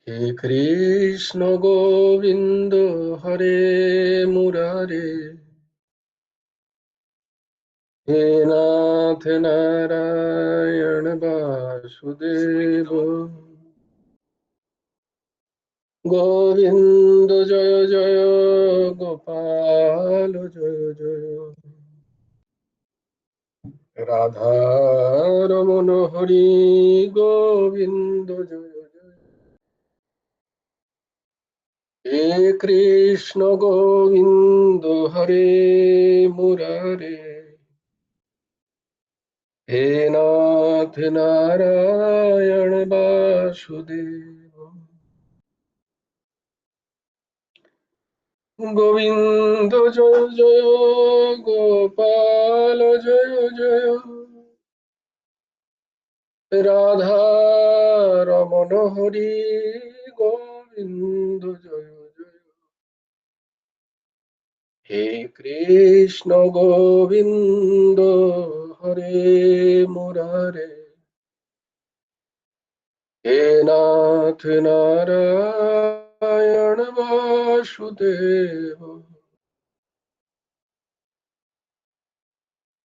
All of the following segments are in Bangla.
हे कृष्ण गोविंद हरे मुरारे, हे नाथ नारायण वासुदेव, गोविंद जय जय गोपाल जय जय, राधा रमण हरि गोविंद जय जय, हे कृष्ण गोविंद हरे मुरारे, हे नाथ नारायण वासुदेव, गोविंद जय जय गोपाल जय जय, राधा रमण हरि गोविंद जय जय, हे कृष्ण गोविंद हरे मुरारे, हे नाथ नारायण वासुदेव,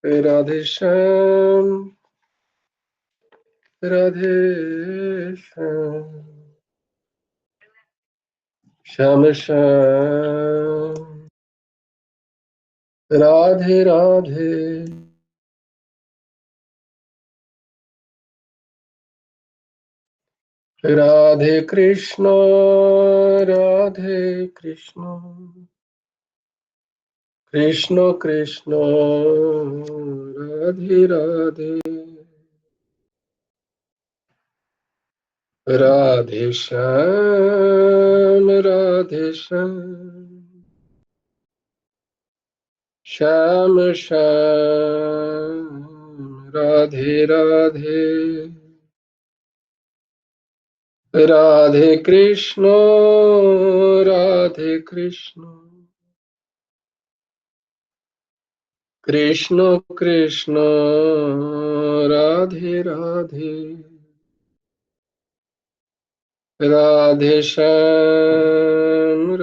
राधे श्याम राधे श्याम, श्याम श्याम राधे राधे, राधे कृष्ण कृष्ण कृष्ण राधे राधे, राधे श्याम श्याम श्याम राधे राधे, राधे कृष्ण कृष्ण कृष्ण राधे राधे, राधे श्याम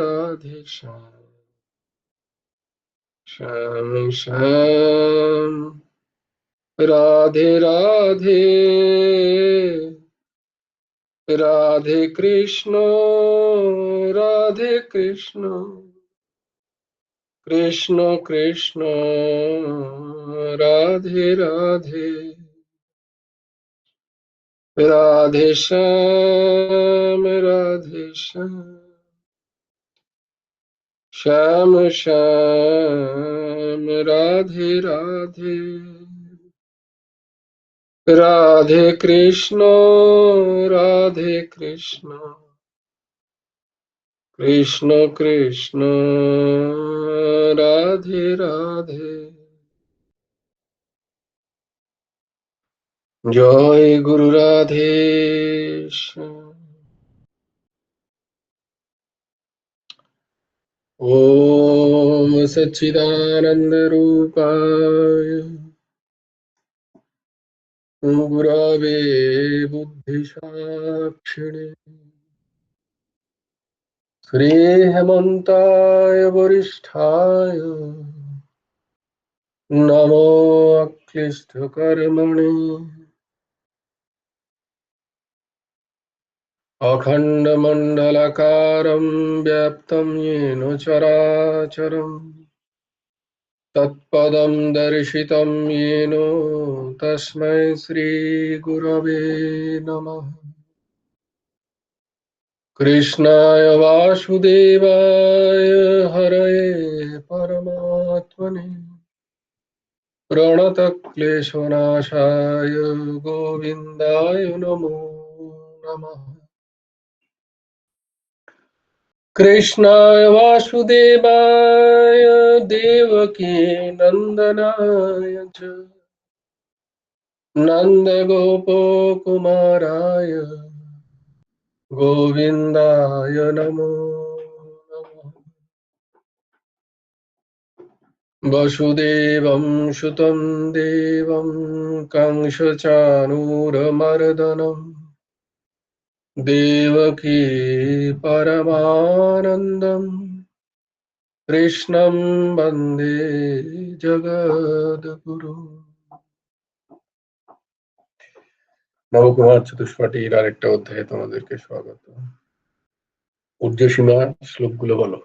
श्याम श्याम राधे राधे, राधे कृष्ण कृष्ण कृष्ण राधे राधे, राधे श्याम श्याम श्याम राधे राधे, राधे कृष्ण कृष्ण कृष्ण राधे राधे, जय गुरु राधेश। ओम सच्चिदानंद रूपाय गुरवे बुद्धिसाक्षिणे, श्री हेमंताय वरिष्ठाय नमो अक्लिष्टकर्मणे, अखण्डमण्डलाकारं व्याप्तं येन चराचरम्, तत्पदं दर्शितं येन तस्मै श्रीगुरवे नमः। कृष्णाय वासुदेवाय हरये परमात्मने, प्रणतक्लेशनाशाय गोविन्दाय नमो नमः। कृष्णाय वासुदेवाय देवकी नन्दनाय च नन्दगोपकुमाराय गोविन्दाय नमो नमः। वसुदेवं सुतं देवं कंसचाणूरमर्दनम् देवकी परमानन्दम् कृष्णं वन्दे जगद्गुरु। নবকুমার চতুষ্পাঠীর আরেকটা অধ্যায়ে তোমাদেরকে স্বাগত। ঊর্ধ্বসীমা শ্লোকগুলো বলো।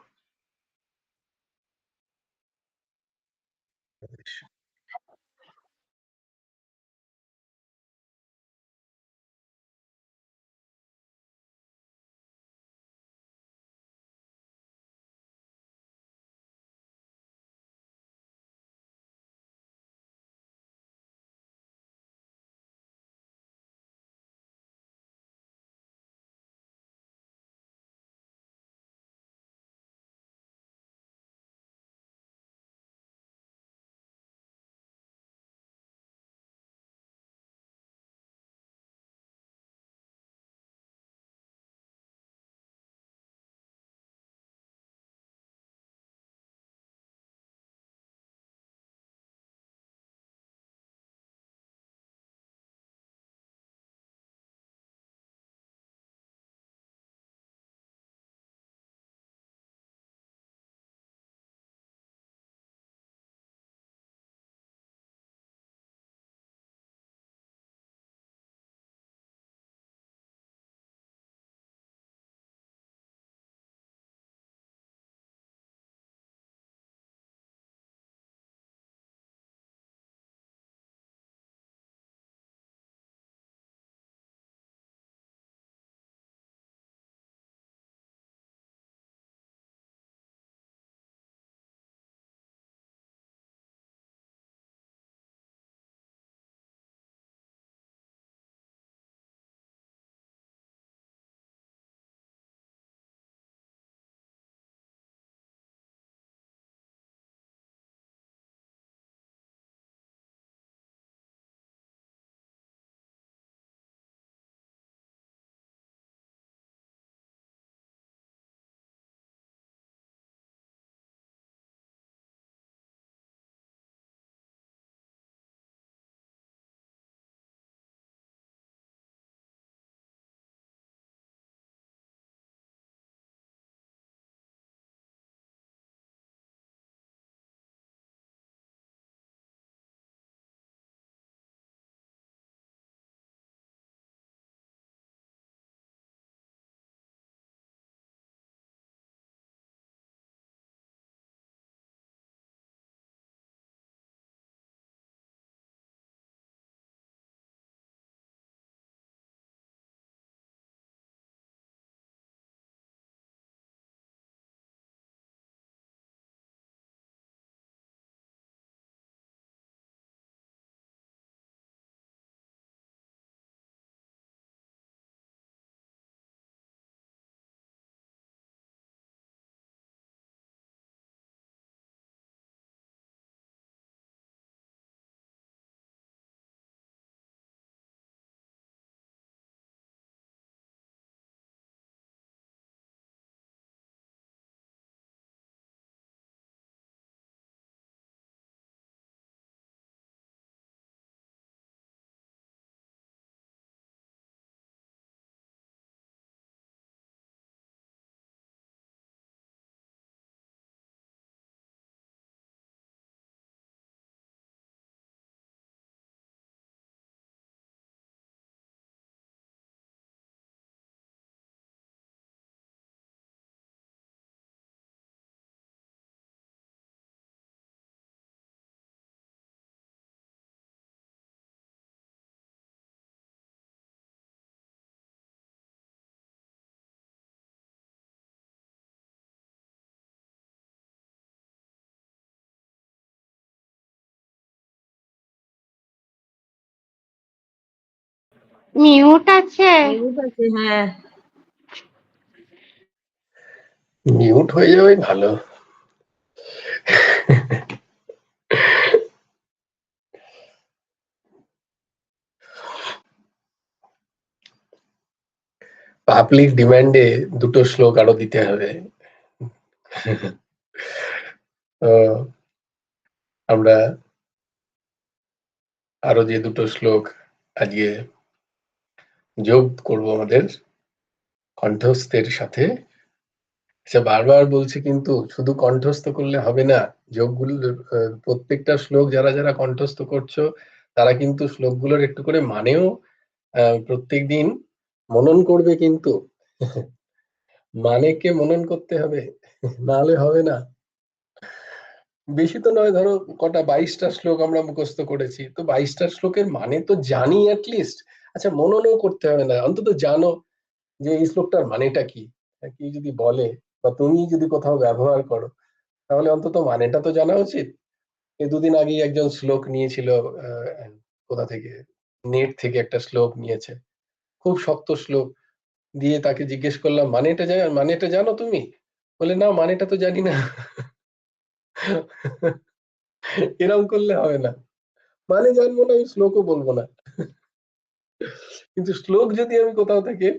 মিউট আছে? হ্যাঁ, মিউট হয়ে যাবে ভালো। পাবলিক ডিমান্ডে দুটো শ্লোক আরো দিতে হবে। তো আমরা আরো যে দুটো শ্লোক আজকে যোগ করব আমাদের কণ্ঠস্থের সাথে। আচ্ছা, বারবার বলছি কিন্তু শুধু কণ্ঠস্থ করলে হবে না। যোগগুলো প্রত্যেকটা শ্লোক যারা যারা কণ্ঠস্থ করছো তারা কিন্তু শ্লোকগুলোর একটু করে মানেও প্রত্যেকদিন মনন করবে কিন্তু। মানেকে মনন করতে হবে, নাহলে হবে না। বেশি তো নয়, ধরো কটা 22টা শ্লোক আমরা মুখস্থ করেছি, তো 22টা শ্লোকের মানে তো জানি অ্যাটলিস্ট। আচ্ছা, মননও করতে হবে না, অন্তত জানো যে এই শ্লোকটার মানেটা কি। কি যদি বলে বা তুমি যদি কোথাও ব্যবহার করো, তাহলে অন্তত মানেটা তো জানা উচিত। এই দুদিন আগেই একজন শ্লোক নিয়েছিল, কোথা থেকে, নেট থেকে একটা শ্লোক নিয়েছে, খুব শক্ত শ্লোক, দিয়ে তাকে জিজ্ঞেস করলাম মানেটা জানো তুমি? বলে না, মানেটা তো জানি না। এরকম করলে হবে না, মানে জানবো না, আমি শ্লোকও বলবো না। কিন্তু শ্লোক যদি আমি কোথাও থেকে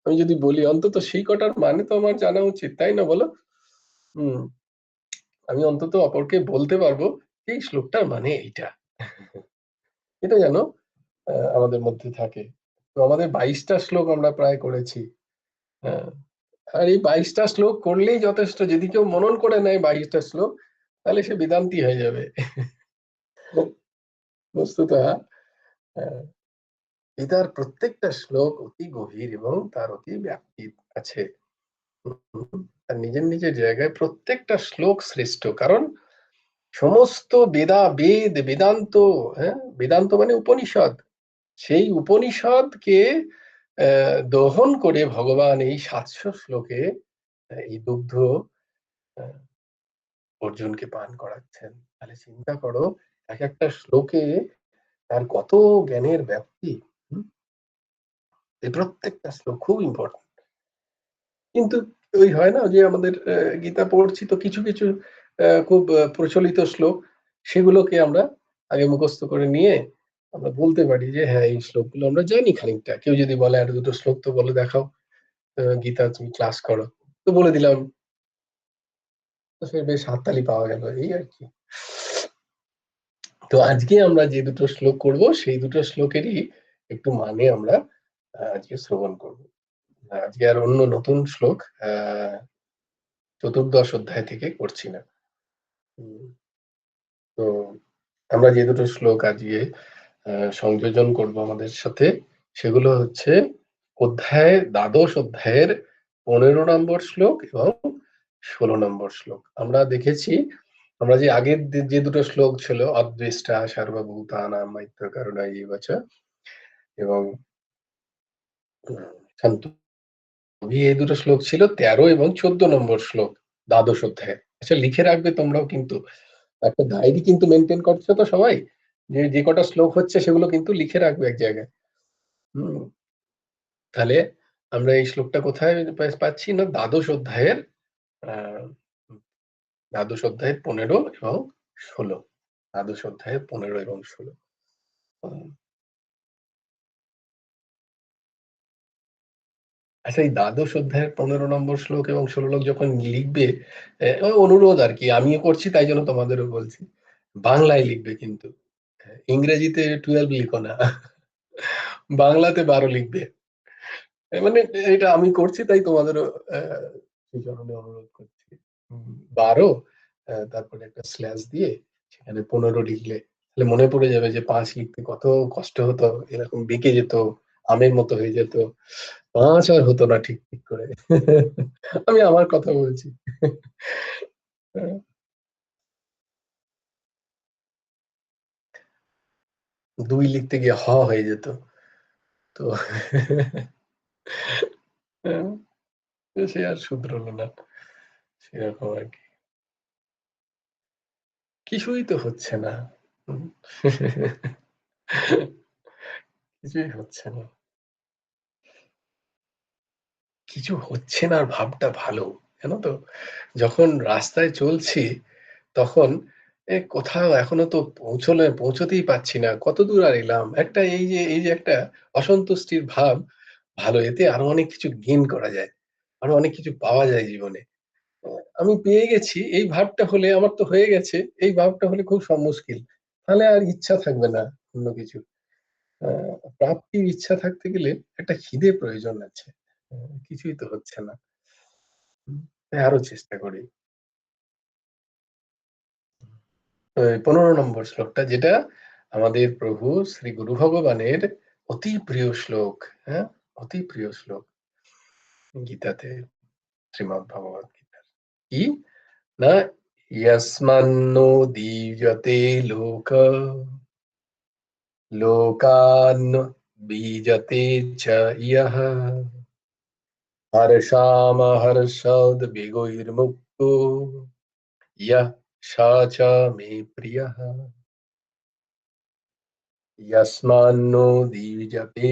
আমি যদি বলি, অন্তত সেই কটার মানে তো আমার জানা উচিত, তাই না বলো? হম, আমি অন্তত অপরকে বলতে পারবো যে এই শ্লোকটার মানে এইটা। এটা যেন আমাদের মধ্যে থাকে। তো আমাদের 22টা শ্লোক আমরা প্রায় করেছি। হ্যাঁ, আর এই 22টা শ্লোক করলেই যথেষ্ট। যদি কেউ মনন করে নেয় 22টা শ্লোক, তাহলে সে বেদান্তি হয়ে যাবে। বস্তুত গীতার প্রত্যেকটা শ্লোক অতি গভীর এবং তার অতি ব্যাপ্তি আছে। তার নিজের নিজের জায়গায় প্রত্যেকটা শ্লোক শ্রেষ্ঠ, কারণ সমস্ত বেদান্ত, হ্যাঁ, বেদান্ত মানে উপনিষদ, সেই উপনিষদকে দহন করে ভগবান এই 700 শ্লোকে এই দুগ্ধ অর্জুনকে পান করাচ্ছেন। তাহলে চিন্তা করো, এক একটা শ্লোকে তার কত জ্ঞানের ব্যাপ্তি। এই প্রত্যেকটা শ্লোক খুব ইম্পর্টেন্ট। কিন্তু ওই হয় না যে আমাদের গীতা পড়ছি তো কিছু কিছু খুব প্রচলিত শ্লোক, সেগুলোকে আমরা আগে মুখস্থ করে নিয়ে আমরা বলতে পারি যে হ্যাঁ, এই শ্লোকগুলো আমরা জানি খানিকটা। কেউ যদি বলে আর দুটো শ্লোক তো বলে দেখাও, গীতা তুমি ক্লাস করো, তো বলে দিলাম, তো সে বেশ হাততালি পাওয়া গেল, এই আর কি। তো আজকে আমরা যে দুটো শ্লোক করব, সেই দুটো শ্লোকেরই একটু মানে আমরা আজকে শ্রবণ করব। আজকে আর অন্য নতুন শ্লোক চতুর্দশ অধ্যায় থেকে করছি না। তো আমরা যে দুটো শ্লোক আজকে সংযোজন করব আমাদের সাথে, সেগুলো হচ্ছে দ্বাদশ অধ্যায়ের 15 নম্বর শ্লোক এবং 16 নম্বর শ্লোক। আমরা দেখেছি, আমরা যে আগের যে দুটো শ্লোক ছিল, অদ্বেষ্টা সর্বভূতানাং মৈত্র করুণা ইয়চ এবং শান্ত, এই দুটো শ্লোক ছিল 13 এবং 14 নম্বর শ্লোক দ্বাদশ অধ্যায়। আচ্ছা, লিখে রাখবে তোমরাও, কিন্তু একটা ডায়েরি কিন্তু মেনটেন করছো তো সবাই, যে যে কটা শ্লোক হচ্ছে সেগুলো কিন্তু লিখে রাখবে এক জায়গায়। হম, তাহলে আমরা এই শ্লোকটা কোথায় পাচ্ছি না, আহ দ্বাদশ অধ্যায়ের 15 এবং 16। দ্বাদশ অধ্যায়ের 15 এবং 16। আচ্ছা, এই দ্বাদশ অধ্যায়ের 15 নম্বর শ্লোক এবং 16 যখন লিখবে, অনুরোধ আর কি, আমিও করছি, তাই জন্য তোমাদেরও বলছি, বাংলায় লিখবে কিন্তু। ইংরেজিতে 12 লিখো না, বাংলাতে 12 লিখবে। মানে এটা আমি করছি, তাই তোমাদেরও সেই কারণে অনুরোধ করছি। 12, তারপরে একটা স্ল্যাশ দিয়ে সেখানে 15 লিখলে তাহলে মনে পড়ে যাবে যে 5 লিখতে কত কষ্ট হতো, এরকম বেঁকে যেত, আমের মতো হয়ে যেত, 5 আর হতো না ঠিক ঠিক করে। আমি আমার কথা বলছি। 2 লিখতে গিয়ে হয়ে যেত। তো সে আর শুধরলো না, সেরকম আর কি। কিছুই তো হচ্ছে না। হুম। কিছুই হচ্ছে না, কিছু হচ্ছে না, আর ভাবটা ভালো, জানো তো। যখন রাস্তায় চলছি তখন কোথাও এখনো তো পৌঁছতেই পারছি না, কত দূর আর এলাম, একটা এই যে একটা অসন্তুষ্টির ভাব। ভালো, এতে আরো অনেক কিছু গেইন করা যায়, আরো অনেক কিছু পাওয়া যায় জীবনে। আমি পেয়ে গেছি এই ভাবটা হলে, আমার তো হয়ে গেছে, এই ভাবটা হলে খুব মুশকিল। তাহলে আর ইচ্ছা থাকবে না অন্য কিছু। প্রাপ্তির ইচ্ছা থাকতে গেলে একটা খিদে প্রয়োজন আছে। কিছুই তো হচ্ছে না। তাই আরো চেষ্টা করি। 15 নম্বর শ্লোকটা, যেটা আমাদের প্রভু শ্রী গুরু ভগবানের অতি প্রিয় শ্লোক। হ্যাঁ, অতি প্রিয় শ্লোক গীতাতে, শ্রীমদ্ ভগবত গীতার। কি না, ইয়স্মান্নো দীয়তে লোকান বীজতে চ ইয়ঃ হর্ষামহর্ষাদ বিগৈর্মুক্তো ইয়ঃ স চ মে প্রিয়ঃ। यस्मान्नो द्विजते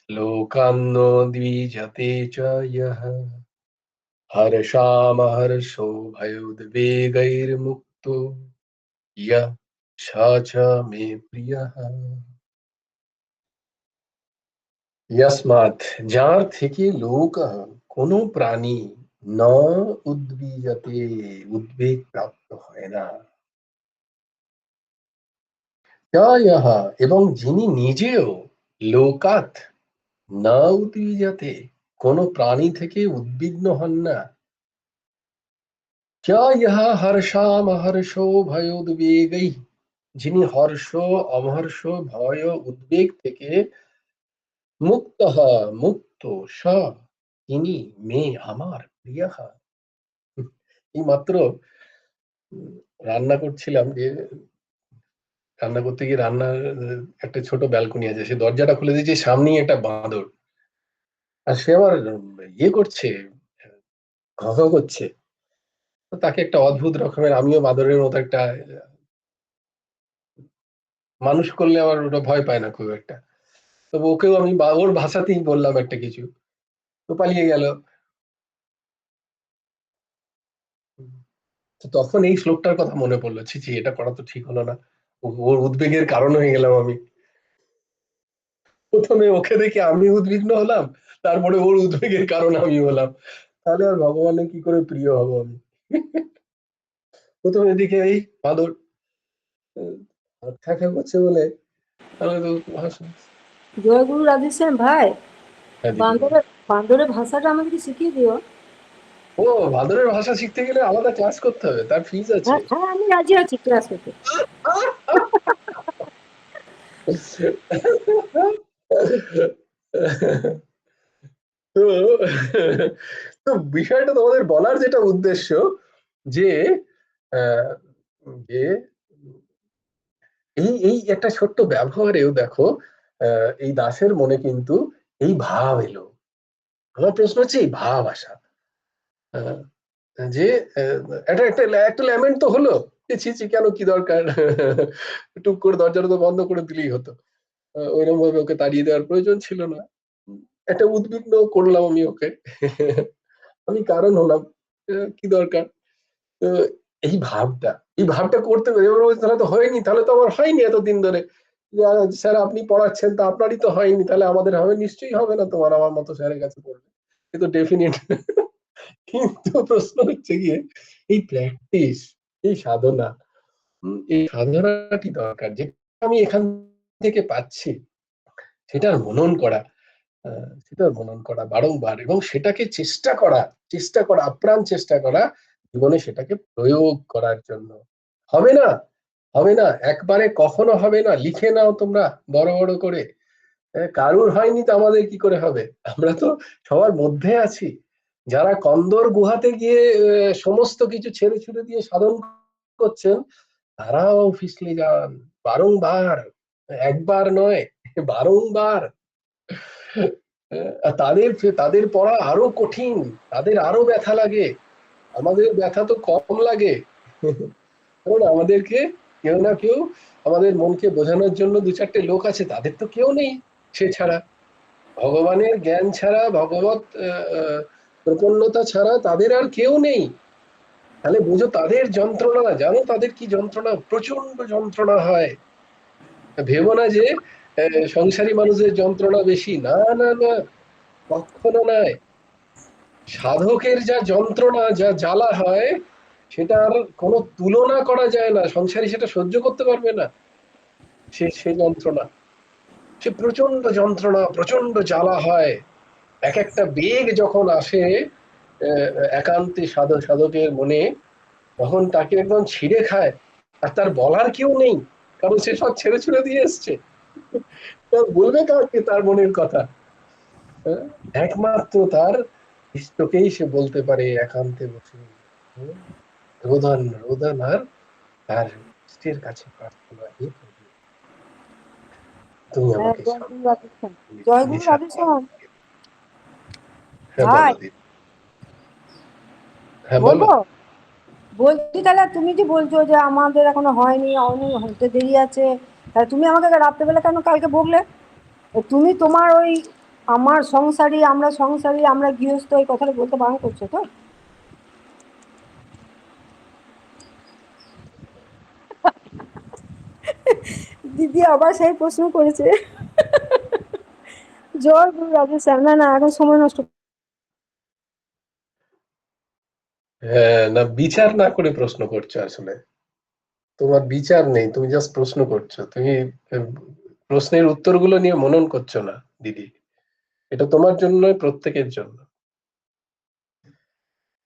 लोकान्नो द्विजते च यः हर्षामहर्षो भयोद्वेगैर्मुक्तो यः स च मे प्रियः। यस्मात्, যার থেকে লোক, কোন প্রাণী, ন উদ্বিজতে, উদ্বেগ প্রাপ্ত হয় না, চ ইহ, এবং যিনি নিজেও, লোকাত না উদ্বিজতে, কোন প্রাণী থেকে উদ্বিগ্ন হন না, চ ইহ হর্ষামহর্ষো ভয়োদ্বেগৈঃ, যিনি হর্ষ অমহর্ষ ভয় উদ্বেগ থেকে মুক্তঃ, মুক্ত, স, তিনি, মে, আমার, প্রিয়ঃ। এই মাত্র রান্না করছিলাম, যে রান্না করতে গিয়ে রান্নার একটা ছোট ব্যালকনি আছে, সে দরজাটা খুলে দিয়েছে, সামনেই একটা বাঁদর, আর সে আবার ইয়ে করছে, ঘ ঘ করছে। তো তাকে একটা অদ্ভুত রকমের, আমিও বাঁদরের মতো একটা, মানুষ করলে আবার ওটা ভয় পায় না খুব একটা, তো ওকেও আমি ওর ভাষাতেই বললাম একটা কিছু, তো পালিয়ে গেল। তো তখন এই শ্লোকটার কথা মনে পড়লো, ছি ছি, এটা করা তো ঠিক হলো না, ওর উদ্বেগের কারণ হয়ে গেলাম আমি। প্রথমে ওকে দেখে আমি উদ্বিগ্ন হলাম, তারপরে ওর উদ্বেগের কারণ আমি হলাম, তাহলে আর ভগবানের কি করে প্রিয় হব আমি? প্রথমে দিকে এই বাঁদর খা খা করছে বলে, তাহলে তো জয়গুরু রাধেশ্যাম ভাই, হ্যাঁ দিদি বলো। বান্দরের বান্দরের ভাষাটা আমাকে শিখিয়ে দিও। ও, বাঁদরের ভাষা শিখতে গেলে আলাদা ক্লাস করতে হবে, তার ফিজ আছে। হ্যাঁ হ্যাঁ, আমি রাজি আছি ক্লাস করতে। তো তো বিষয়টা তোমাদের বলার যেটা উদ্দেশ্য, যে আহ, যে এই এই একটা ছোট্ট ব্যবহারেও দেখো, এই দাসের মনে কিন্তু এই ভাব এলো। আমার প্রশ্ন হচ্ছে, এই ভাব আসা, আহ, যে একটা একটা একটা ল্যামেন্ট তো হলো, যে ছি ছি, কেন, কি দরকার, টুক করে দরজাটা তো বন্ধ করে দিলেই হতো, ওইরকম ভাবে ওকে তাড়িয়ে দেওয়ার প্রয়োজন ছিল না। একটা উদ্বিগ্ন করলাম আমি ওকে, আমি কারণ হলাম, কি দরকার। তো এই ভাবটা, এই ভাবটা করতে পেরে এবার বলছে, তাহলে তো হয়নি, তাহলে তো আমার হয়নি এতদিন ধরে, স্যার আপনি পড়াচ্ছেন, তা আপনারই তো হয়নি, তাহলে আমাদের হবে, নিশ্চয়ই হবে না তোমার আমার মতো স্যারের কাছে পড়বে, এ তো ডেফিনেট। কিন্তু প্রশ্ন হচ্ছে গিয়ে, এই প্র্যাকটিস, এই সাধনা, এই সাধনাটি দরকার, যে আমি এখান থেকে পাচ্ছি, সেটার মনন করা, সেটার মনন করা বারংবার, এবং সেটাকে চেষ্টা করা, আপ্রাণ চেষ্টা করা, জীবনে সেটাকে প্রয়োগ করার জন্য। হবে না, হবে না, একবারে কখনো হবে না, লিখে নাও তোমরা বড় বড় করে। কারুর হয়নি তো আমাদের কি করে হবে? আমরা তো সবার মধ্যে আছি। যারা কন্দর গুহাতে গিয়ে সমস্ত কিছু ছেড়ে ছুড়ে দিয়ে সাধন করছেন, তারাও ফিসলে যান বারংবার, একবার নয়, বারংবার। তাদের তাদের পড়া আরো কঠিন, তাদের আরো ব্যথা লাগে, আমাদের ব্যথা তো কম লাগে। কারণ আমাদেরকে কেউ না কেউ, আমাদের মনকে বোঝানোর জন্য দু চারটে লোক আছে, তাদের তো কেউ নেই সে ছাড়া, ভগবানের জ্ঞান ছাড়া, ভগবত প্রপন্নতা ছাড়া তাদের আর কেউ নেই। তাহলে বুঝো তাদের যন্ত্রণা, জানো তাদের কি যন্ত্রণা, প্রচন্ড যন্ত্রণা হয়। ভেবো না যে সংসারী মানুষের যন্ত্রণা বেশি, না না না, কখনো নয়। সাধকের যা যন্ত্রণা, যা জ্বালা হয়, সেটার কোনো তুলনা করা যায় না, সংসারী সেটা সহ্য করতে পারবে না, সে যন্ত্রণা, সে প্রচন্ড যন্ত্রণা, প্রচন্ড জ্বালা হয়। এক একটা বেগ যখন আসে একান্তে সাধকের মনে, তখন তাকে একদম ছিঁড়ে খায়, আর তার বলার কেউ নেই, কারণ সে সব ছেড়ে ছুড়ে দিয়ে এসছে। বলবে কাউকে তার মনের কথা? একমাত্র তার ইষ্টকেই সে বলতে পারে একান্তে বসে। রোদন রোদন আর তার ইষ্টের কাছে প্রার্থনা, হে প্রভু, তুমি হ্যাঁ, আমাকে জয়গুরু সান্ত্বনা রাধেশ্যাম। দিও, জয়গুরু নেশার পাপ রাধেশ্যাম। থেকে। হ্যাঁ ভাই বলো দিদি। হ্যাঁ বলো। বলবো, বলছি তাহলে তুমি যে বলছো যে আমাদের এখনো হয়নি, হতে দেরি আছে, তাহলে তুমি আমাকে রাত্রেবেলা কেন কালকে বললে? তুমি তোমার ওই আমার সংসারী, আমরা সংসারী, আমরা গৃহস্থ, এই কথাটা বলতে বারণ করছো তো? দিদি আবার সেই প্রশ্ন করেছে। জয় গুরু রাধেশ্যাম। না না, এখন সময় নষ্ট। হ্যাঁ, না বিচার না করে প্রশ্ন করছো আসলে। তোমার বিচার নেই, তুমি জাস্ট প্রশ্ন করছো। তুমি আহ, প্রশ্নের উত্তরগুলো নিয়ে মনন করছো না দিদি। এটা তোমার জন্য নয়, প্রত্যেকের জন্য।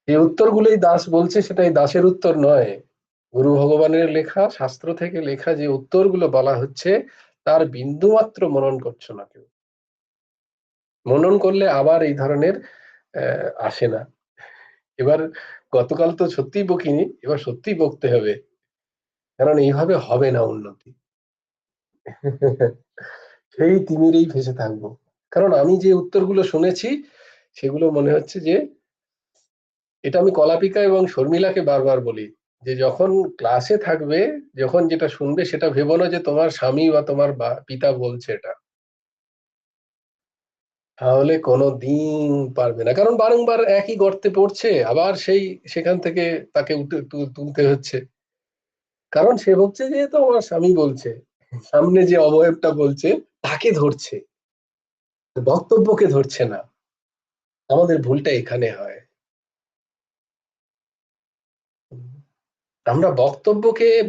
যে উত্তরগুলোই দাস বলছে সেটাই দাসের উত্তর নয়। গুরু ভগবানের লেখা, শাস্ত্র থেকে লেখা যে উত্তরগুলো বলা হচ্ছে, তার বিন্দুমাত্র মনন করছো না কেউ। মনন করলে আবার এই ধরনের আসে না। এবার গতকাল তো সত্যিই বকিনি, এবার সত্যিই বকতে হবে, কারণ এইভাবে হবে না উন্নতি। সেই তিমিরেই ফেসে থাকবো। কারণ আমি যে উত্তরগুলো শুনেছি, সেগুলো মনে হচ্ছে যে, এটা আমি কলাপিকা এবং শর্মিলাকে বারবার বলি, যে যখন ক্লাসে থাকবে, যখন যেটা শুনবে সেটা ভেবো না যে তোমার স্বামী বা তোমার পিতা বলছে এটা। তাহলে কোনো দিন পারবে না, কারণ বারংবার একই গর্তে পড়ছে, আবার সেখান থেকে তাকে তুলতে হচ্ছে। কারণ সে ভাবছে যে তো আমার স্বামী বলছে, সামনে যে অবয়বটা বলছে তাকে ধরছে, বক্তব্যকে ধরছে না। আমাদের ভুলটা এখানে হয়। আমরা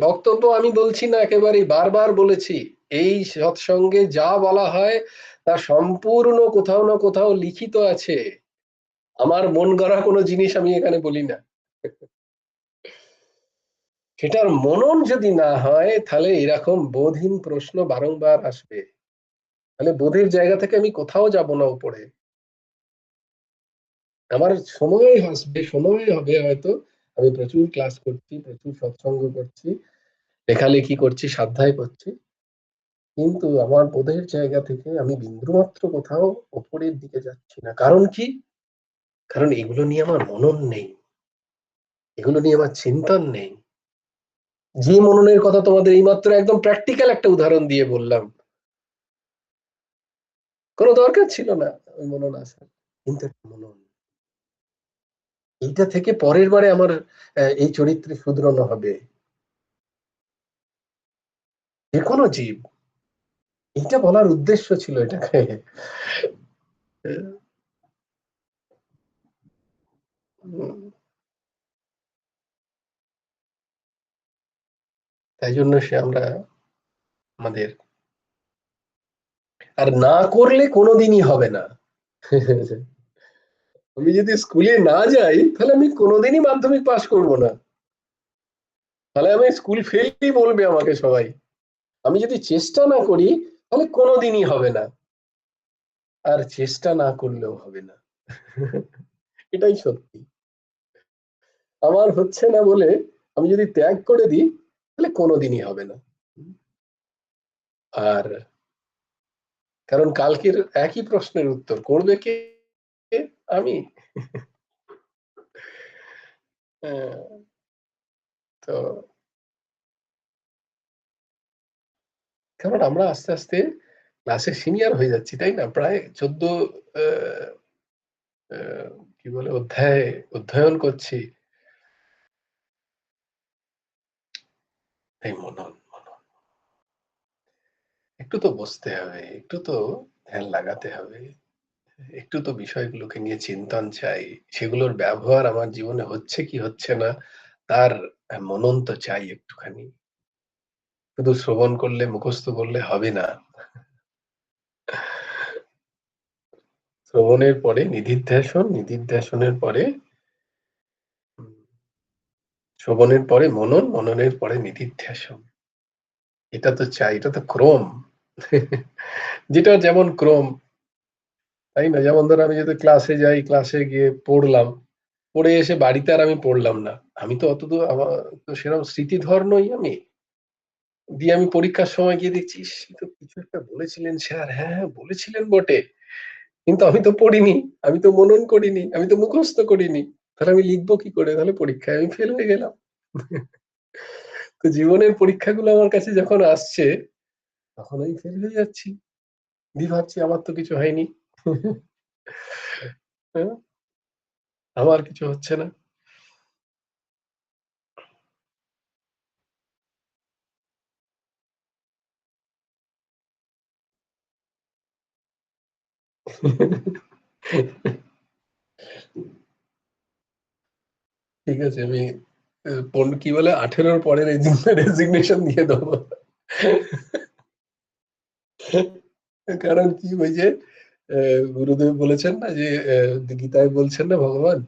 বক্তব্য আমি বলছি না, একেবারেই বারবার বলেছি, এই সৎসঙ্গে যা বলা হয় তা সম্পূর্ণ কোথাও না কোথাও লিখিত আছে। আমার মন গড়া কোনো জিনিস আমি এখানে বলি না। সেটার মনন যদি না হয়, তাহলে এরকম বোধহীন প্রশ্ন বারংবার আসবে। তাহলে বোধের জায়গা থেকে আমি কোথাও যাব না উপরে। আমার সময় আসবে, সময় হবে হয়তো, আমি প্রচুর ক্লাস করছি, প্রচুর সৎসঙ্গ করছি, লেখালেখি করছি, স্বাধ্যায় করছি, কিন্তু আমার বোধের জায়গা থেকে আমি বিন্দুমাত্র কোথাও উপরের দিকে যাচ্ছি না। কারণ কি? কারণ এগুলো নিয়ে আমার মনন নেই, এগুলো নিয়ে আমার চিন্তন নেই। যে মননের কথা তোমাদের এইমাত্র একদম প্র্যাকটিক্যাল একটা উদাহরণ দিয়ে বললাম, কোনো দরকার ছিল না ওই মনন আসার, কিন্তু একটা মনন, এইটা থেকে পরের বারে আমার এই চরিত্রে শুধরানো হবে। যে কোনো জীব, এইটা বলার উদ্দেশ্য ছিল এটাকে। তাই জন্য সে আমরা আমাদের, আর না করলে কোনোদিনই হবে না। আমি যদি স্কুলে না যাই, তাহলে আমি কোনোদিনই মাধ্যমিক পাশ করব না, তাহলে আমি স্কুল ফেলই বলবে আমাকে সবাই। আমি যদি চেষ্টা না করি, তাহলে কোনোদিনই হবে না, আর চেষ্টা না করলেও হবে না। এটাই সত্যি। আমার হচ্ছে না বলে আমি যদি ত্যাগ করে দিই, তাহলে কোনোদিনই হবে না। আর কারণ কালকের একই প্রশ্নের উত্তর করবে কে? আমি। তো কারণ আমরা আস্তে আস্তে ক্লাসে সিনিয়র হয়ে যাচ্ছি, তাই না? প্রায় 14 আহ, আহ, কি বলে অধ্যয়ন করছি। এই মনন মনন, একটু তো বসতে হবে, একটু তো ধ্যান লাগাতে হবে, একটু তো বিষয়গুলোকে নিয়ে চিন্তন চাই, সেগুলোর ব্যবহার আমার জীবনে হচ্ছে কি হচ্ছে না, তার মনন তো চাই একটুখানি। শুধু শ্রবণ করলে, মুখস্থ করলে হবে না। শ্রবণের পরে নিধিধ্যাসন, নিধিধ্যাসনের পরে শ্রবণের পরে মনন, মননের পরে নিধিধ্যাসন। এটা তো চাই, এটা তো ক্রম। যেটা যেমন ক্রম, তাই না? যেমন ধরো আমি যদি ক্লাসে যাই, ক্লাসে গিয়ে পড়লাম, পড়ে এসে বাড়িতে আর আমি পড়লাম না, আমি তো অত আমার তো সেরকম স্মৃতিধর নই আমি। দিয়ে আমি পরীক্ষার সময় গিয়ে দেখছি, ইস, এ তো কিছু একটা বলেছিলেন স্যার, হ্যাঁ হ্যাঁ বলেছিলেন বটে, কিন্তু আমি তো পড়িনি, আমি তো মনন করিনি, আমি তো মুখস্থ করিনি, তাহলে আমি লিখবো কি করে? তাহলে পরীক্ষায় আমি ফেল হয়ে গেলাম। তো জীবনের পরীক্ষাগুলো আমার কাছে যখন আসছে, তখন আমি ফেল হয়ে যাচ্ছি, দিয়ে ভাবছি আমার তো কিছু হয়নি। হ্যাঁ, আমার কিছু হচ্ছে না। ঠিক আছে, আমি কি বলে 18-র পরে রেজিগনেশন দিয়ে দেবো। কারণ কি, ওই যে গুরুদেব বলেছেন না যে, গীতায় বলছেন না ভগবান,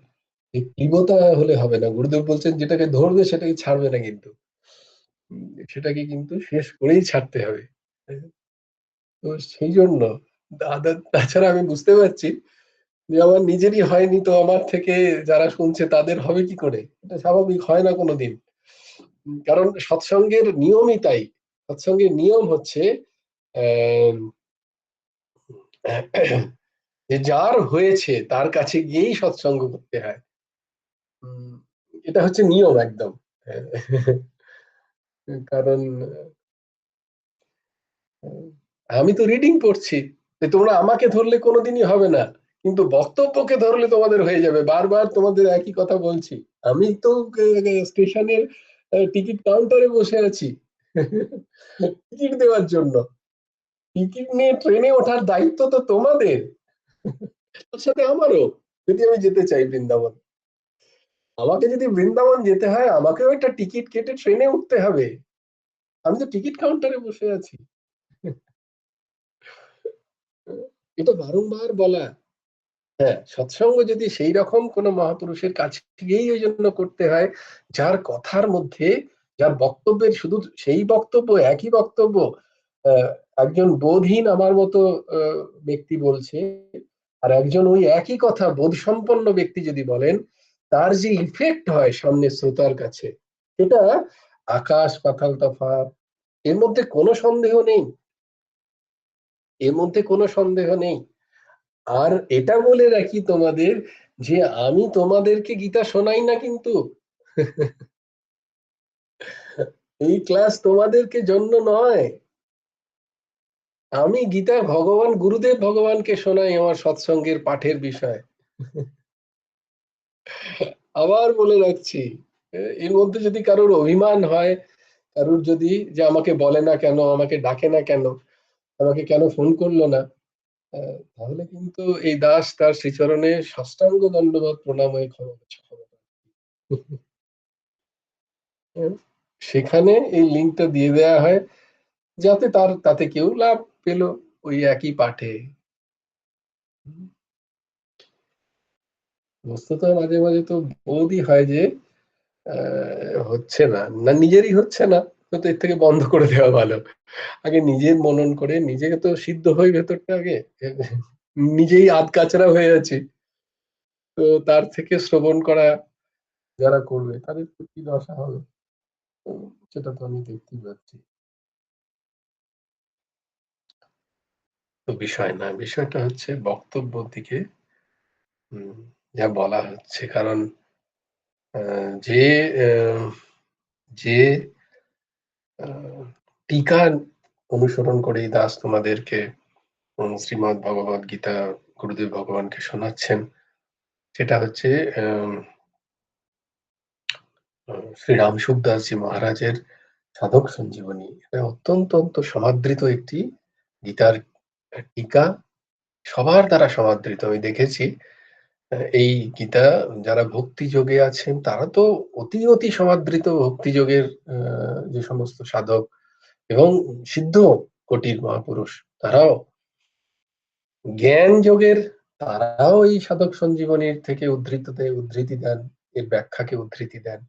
যে কৃপতা হলে হবে না, গুরুদেব বলছেন যেটাকে ধরবে সেটাকে ছাড়বে না, কিন্তু সেটাকে কিন্তু শেষ করেই ছাড়তে হবে। তো সেই জন্য তাছাড়া আমি বুঝতে পারছি যে আমার নিজেরই হয়নি, তো আমার থেকে যারা শুনছে তাদের হবে কি করে? এটা স্বাভাবিক হয় না কোনোদিন। কারণ সৎসঙ্গের নিয়মই তাই। সৎসঙ্গের নিয়ম হচ্ছে আহ, যে যার হয়েছে তার কাছে গিয়েই সৎসঙ্গ করতে হয়। উম, এটা হচ্ছে নিয়ম একদম। কারণ আমি তো রিডিং পড়ছি, যে তোমরা আমাকে ধরলে কোনোদিনই হবে না, কিন্তু বক্তব্যকে ধরলে তোমাদের হয়ে যাবে। বারবার তোমাদের একই কথা বলছি। আমি তো স্টেশনের টিকিট কাউন্টারে বসে আছি টিকিট দেওয়ার জন্য। টিকিট নিয়ে ট্রেনে ওঠার দায়িত্ব তো তোমাদের, তার সাথে আমারও। যদি আমি যেতে চাই বৃন্দাবন, আমাকে যদি বৃন্দাবন যেতে হয়, আমাকেও একটা টিকিট কেটে ট্রেনে উঠতে হবে। আমি তো টিকিট কাউন্টারে বসে আছি। এটা বারংবার বলা। হ্যাঁ, সৎসঙ্গ যদি সেই রকম কোনো মহাপুরুষের কাছে গিয়েই ওই জন্য করতে হয়, যার কথার মধ্যে, যার বক্তব্যের শুধু সেই বক্তব্য, একই বক্তব্য আহ, একজন বোধহীন আমার মতো ব্যক্তি বলছে, আর একজন ওই একই কথা বোধসম্পন্ন ব্যক্তি যদি বলেন, তার যে ইফেক্ট হয় সামনে শ্রোতার কাছে, সেটা আকাশ পাতাল তফাৎ। এর মধ্যে কোনো সন্দেহ নেই, এর মধ্যে কোনো সন্দেহ নেই। আর এটা বলে রাখি তোমাদের, যে আমি তোমাদেরকে গীতা শোনাই না কিন্তু। এই ক্লাস তোমাদেরকে জন্য নয়। আমি গীতা ভগবান গুরুদেব ভগবানকে শোনাই আমার সৎসঙ্গের পাঠের বিষয়। আবার বলে রাখছি, এর মধ্যে যদি কারোর অভিমান হয়, কারোর যদি, যে আমাকে বলে না কেন, আমাকে ডাকে না কেন, আমাকে কেন ফোন করলো না, তাহলে কিন্তু এই দাস তার শ্রীচরণে সাষ্টাঙ্গ দণ্ডবত প্রণাম হয়ে ক্ষমা প্রার্থী। সেখানে এই লিঙ্কটা দিয়ে দেওয়া হয়, যাতে তাতে কেউ লাভ পেল ওই একই পাঠে। বস্তুত মাঝে মাঝে তো বোধই হয় যে হচ্ছে না, না নিজেরই হচ্ছে না, তো এর থেকে বন্ধ করে দেওয়া ভালো। আগে নিজের মনন করে নিজেকে তো সিদ্ধ হই ভেতরটা আগে। নিজেই আধ কাচরা হয়ে আছি, তো তার থেকে শ্রবণ করা যারা করবে তাদের তো কি দশা হবে, সেটা তো আমি দেখতেই পাচ্ছি। তো বিষয় না, বিষয়টা হচ্ছে বক্তব্য দিকে যা বলা হচ্ছে। কারণ যে আহ, যে টিকা অনুসরণ করে এই দাস তোমাদেরকে শ্রীমৎ ভগবত গীতা গুরুদেব ভগবানকে শোনাচ্ছেন, সেটা হচ্ছে শ্রী রাম সুখদাসজি মহারাজের সাধক সঞ্জীবনী। এটা অত্যন্ত সমাদৃত একটি গীতার টিকা, সবার দ্বারা সমাদৃত। আমি দেখেছি এই গীতা যারা ভক্তি যোগে আছেন তারা তো অতি সমাদৃত। ভক্তি যোগের যে সমস্ত সাধক এবং সিদ্ধ কোটির মহাপুরুষ, তারাও জ্ঞান যোগের তারাও এই সাধক সঞ্জীবনীর থেকে উদ্ধৃতি দেন, এর ব্যাখ্যাকে উদ্ধৃতি দেন।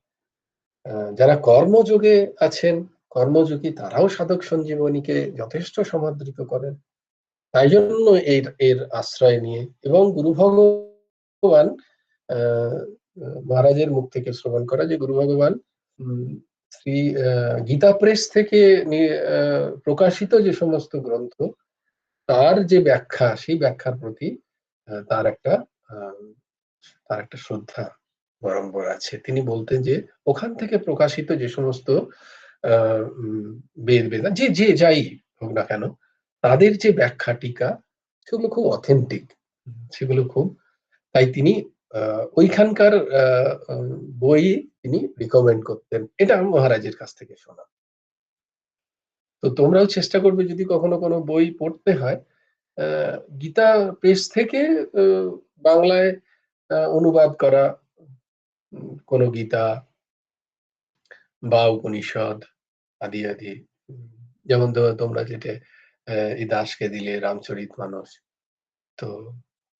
যারা কর্মযোগে আছেন, কর্মযোগী, তারাও সাধক সঞ্জীবনীকে যথেষ্ট সমাদৃত করেন। তাই জন্য এর আশ্রয় নিয়ে, এবং গুরু ভগবান মহারাজের মুখ থেকে শ্রবণ করা যে গুরু ভগবান শ্রী গীতা প্রেস থেকে প্রকাশিত যে সমস্ত গ্রন্থ, তার যে ব্যাখ্যা, সেই ব্যাখ্যার প্রতি তার একটা শ্রদ্ধা বরম্বর আছে। তিনি বলতেন যে ওখান থেকে প্রকাশিত যে সমস্ত বেদ বেদা যে যে যাই হোক না কেন, তাদের যে ব্যাখ্যা টিকা, সেগুলো খুব অথেন্টিক, সেগুলো খুব, তাই তিনি ওইখানকার বই তিনি রিকমেন্ড করতেন। এটা আমি মহারাজের কাছ থেকে শোনা। তো তোমরাও চেষ্টা করবে যদি কখনো কোনো বই পড়তে হয়, গীতা প্রেস থেকে বাংলায় অনুবাদ করা কোন গীতা বা উপনিষদ আদি আদি, যেমন তোমরা যেটা এই দাসকে দিলে রামচরিতমানস, তো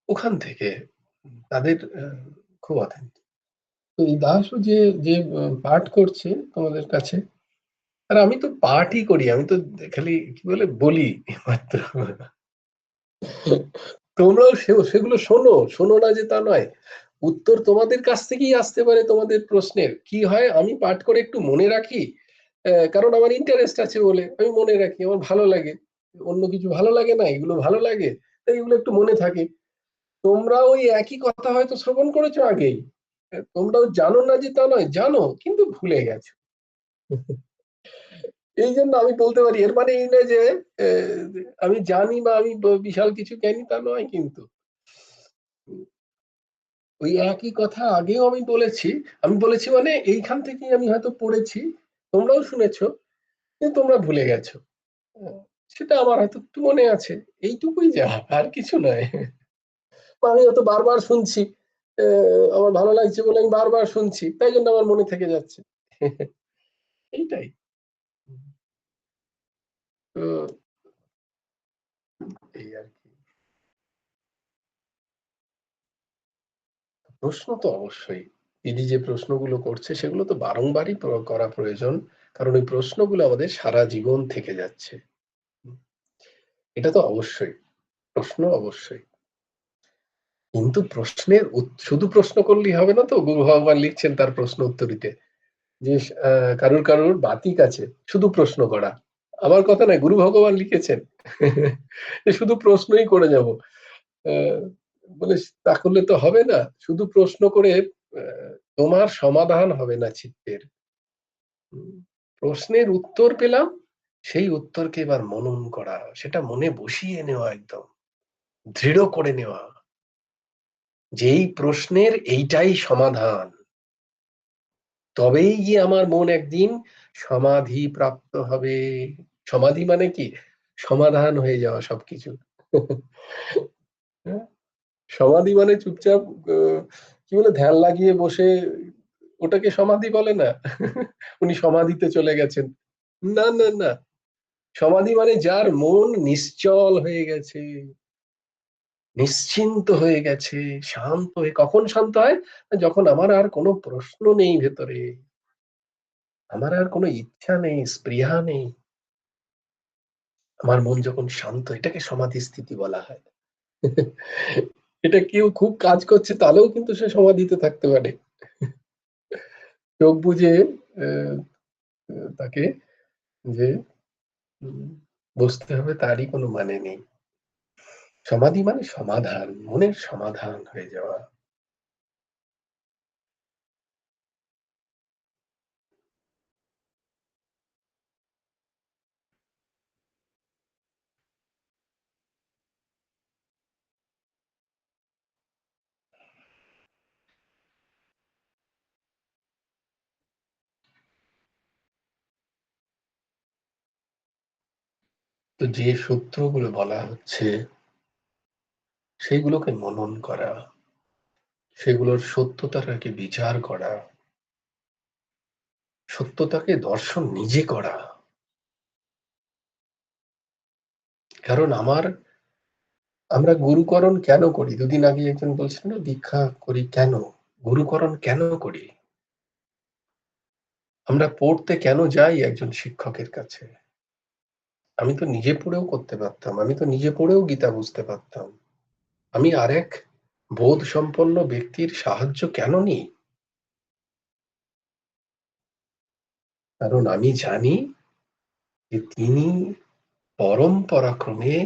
ওখান থেকে তাদের খুব অথেন্টিক। তো এই দাসও যে যে পাঠ করছে তোমাদের কাছে, আর আমি তো পাঠই করি, আমি তো খালি কি বলে বলি মাত্র। তোমরাও সেগুলো শোনো না যে তা নয়, উত্তর তোমাদের কাছ থেকেই আসতে পারে। তোমাদের প্রশ্নের কি হয়, আমি পাঠ করে একটু মনে রাখি, কারণ আমার ইন্টারেস্ট আছে বলে আমি মনে রাখি, আমার ভালো লাগে। অন্য কিছু ভালো লাগে না, এগুলো ভালো লাগে, তাই এগুলো একটু মনে থাকে। তোমরা ওই একই কথা হয়তো শ্রবণ করেছো আগেই, তোমরাও জানো না যে তা নয়, জানো কিন্তু ভুলে গেছো। এই জন্য আমি বলতে পারি, এর মানে এই নয় যে আমি জানি বা আমি বিশাল কিছু জ্ঞানী, তা নয়। কিন্তু ওই একই কথা আগেও আমি বলেছি। আমি বলেছি মানে এইখান থেকেই আমি হয়তো পড়েছি, তোমরাও শুনেছো, কিন্তু তোমরা ভুলে গেছো। সেটা আমার হয়তো একটু মনে আছে, এইটুকুই, যা, আর কিছু নয়। আমি হয়তো বারবার শুনছি, আমার ভালো লাগছে বলে আমি বারবার শুনছি, তাই জন্য আমার মনে থেকে যাচ্ছে। এইটাই। তো এই আর কি। প্রশ্ন তো অবশ্যই, দিদি যে প্রশ্নগুলো করছে সেগুলো তো বারংবারই করা প্রয়োজন, কারণ ওই প্রশ্নগুলো আমাদের সারা জীবন থেকে যাচ্ছে। এটা তো অবশ্যই, প্রশ্ন অবশ্যই, কিন্তু প্রশ্নের শুধু প্রশ্ন করলেই হবে না। তো গুরু ভগবান লিখছেন তার প্রশ্ন উত্তরীতে যে কারুর কারুর বাতিক আছে শুধু প্রশ্ন করা। আমার কথা নয়, গুরু ভগবান লিখেছেন যে শুধু প্রশ্নই করে যাব, বলে তা করলে তো হবে না। শুধু প্রশ্ন করে তোমার সমাধান হবে না চিত্তের। প্রশ্নের উত্তর পেলাম, সেই উত্তরকে এবার মনন করা, সেটা মনে বসিয়ে নেওয়া, একদম দৃঢ় করে নেওয়া যে এই প্রশ্নের এইটাই সমাধান, তবেই গিয়ে আমার মন একদিন সমাধি প্রাপ্ত হবে। সমাধি মানে কি? সমাধান হয়ে যাওয়া সবকিছু। সমাধি মানে চুপচাপ কি বলে ধ্যান লাগিয়ে বসে, ওটাকে সমাধি বলে না। উনি সমাধিতে চলে গেছেন, না না না। সমাধি মানে যার মন নিশ্চল হয়ে গেছে, নিশ্চিন্ত হয়ে গেছে, শান্ত হয়ে। কখন শান্ত হয়? যখন আমার আর কোনো প্রশ্ন নেই ভেতরে, আমার আর কোনো ইচ্ছা নেই, স্পৃহা নেই, আমার মন যখন শান্ত, এটাকে সমাধি স্থিতি বলা হয়। এটা কেউ খুব কাজ করছে তাহলেও কিন্তু সে সমাধিতে থাকতে পারে। চোখ বুঝে তাকে যে বসতে হবে তারই কোনো মানে নেই। সমাধি মানে সমাধান, মনের সমাধান হয়ে যাওয়া। তো যে সূত্রগুলো বলা হচ্ছে সেগুলোকে মনন করা, সেগুলোর সত্যতাটাকে বিচার করা, সত্যতাকে দর্শন নিজে করা। কারণ আমার আমরা গুরুকরণ কেন করি? দুদিন আগে একজন বলছিল না, দীক্ষা করি কেন? গুরুকরণ কেন করি? আমরা পড়তে কেন যাই একজন শিক্ষকের কাছে? আমি তো নিজে পড়েও করতে পারতাম। আমি তো নিজে পড়েও গীতা বুঝতে পারতাম। আমি আরেক বোধ সম্পন্ন ব্যক্তির সাহায্য কেন নিই? কারণ আমি জানি যে তিনি পরম্পরাক্রমে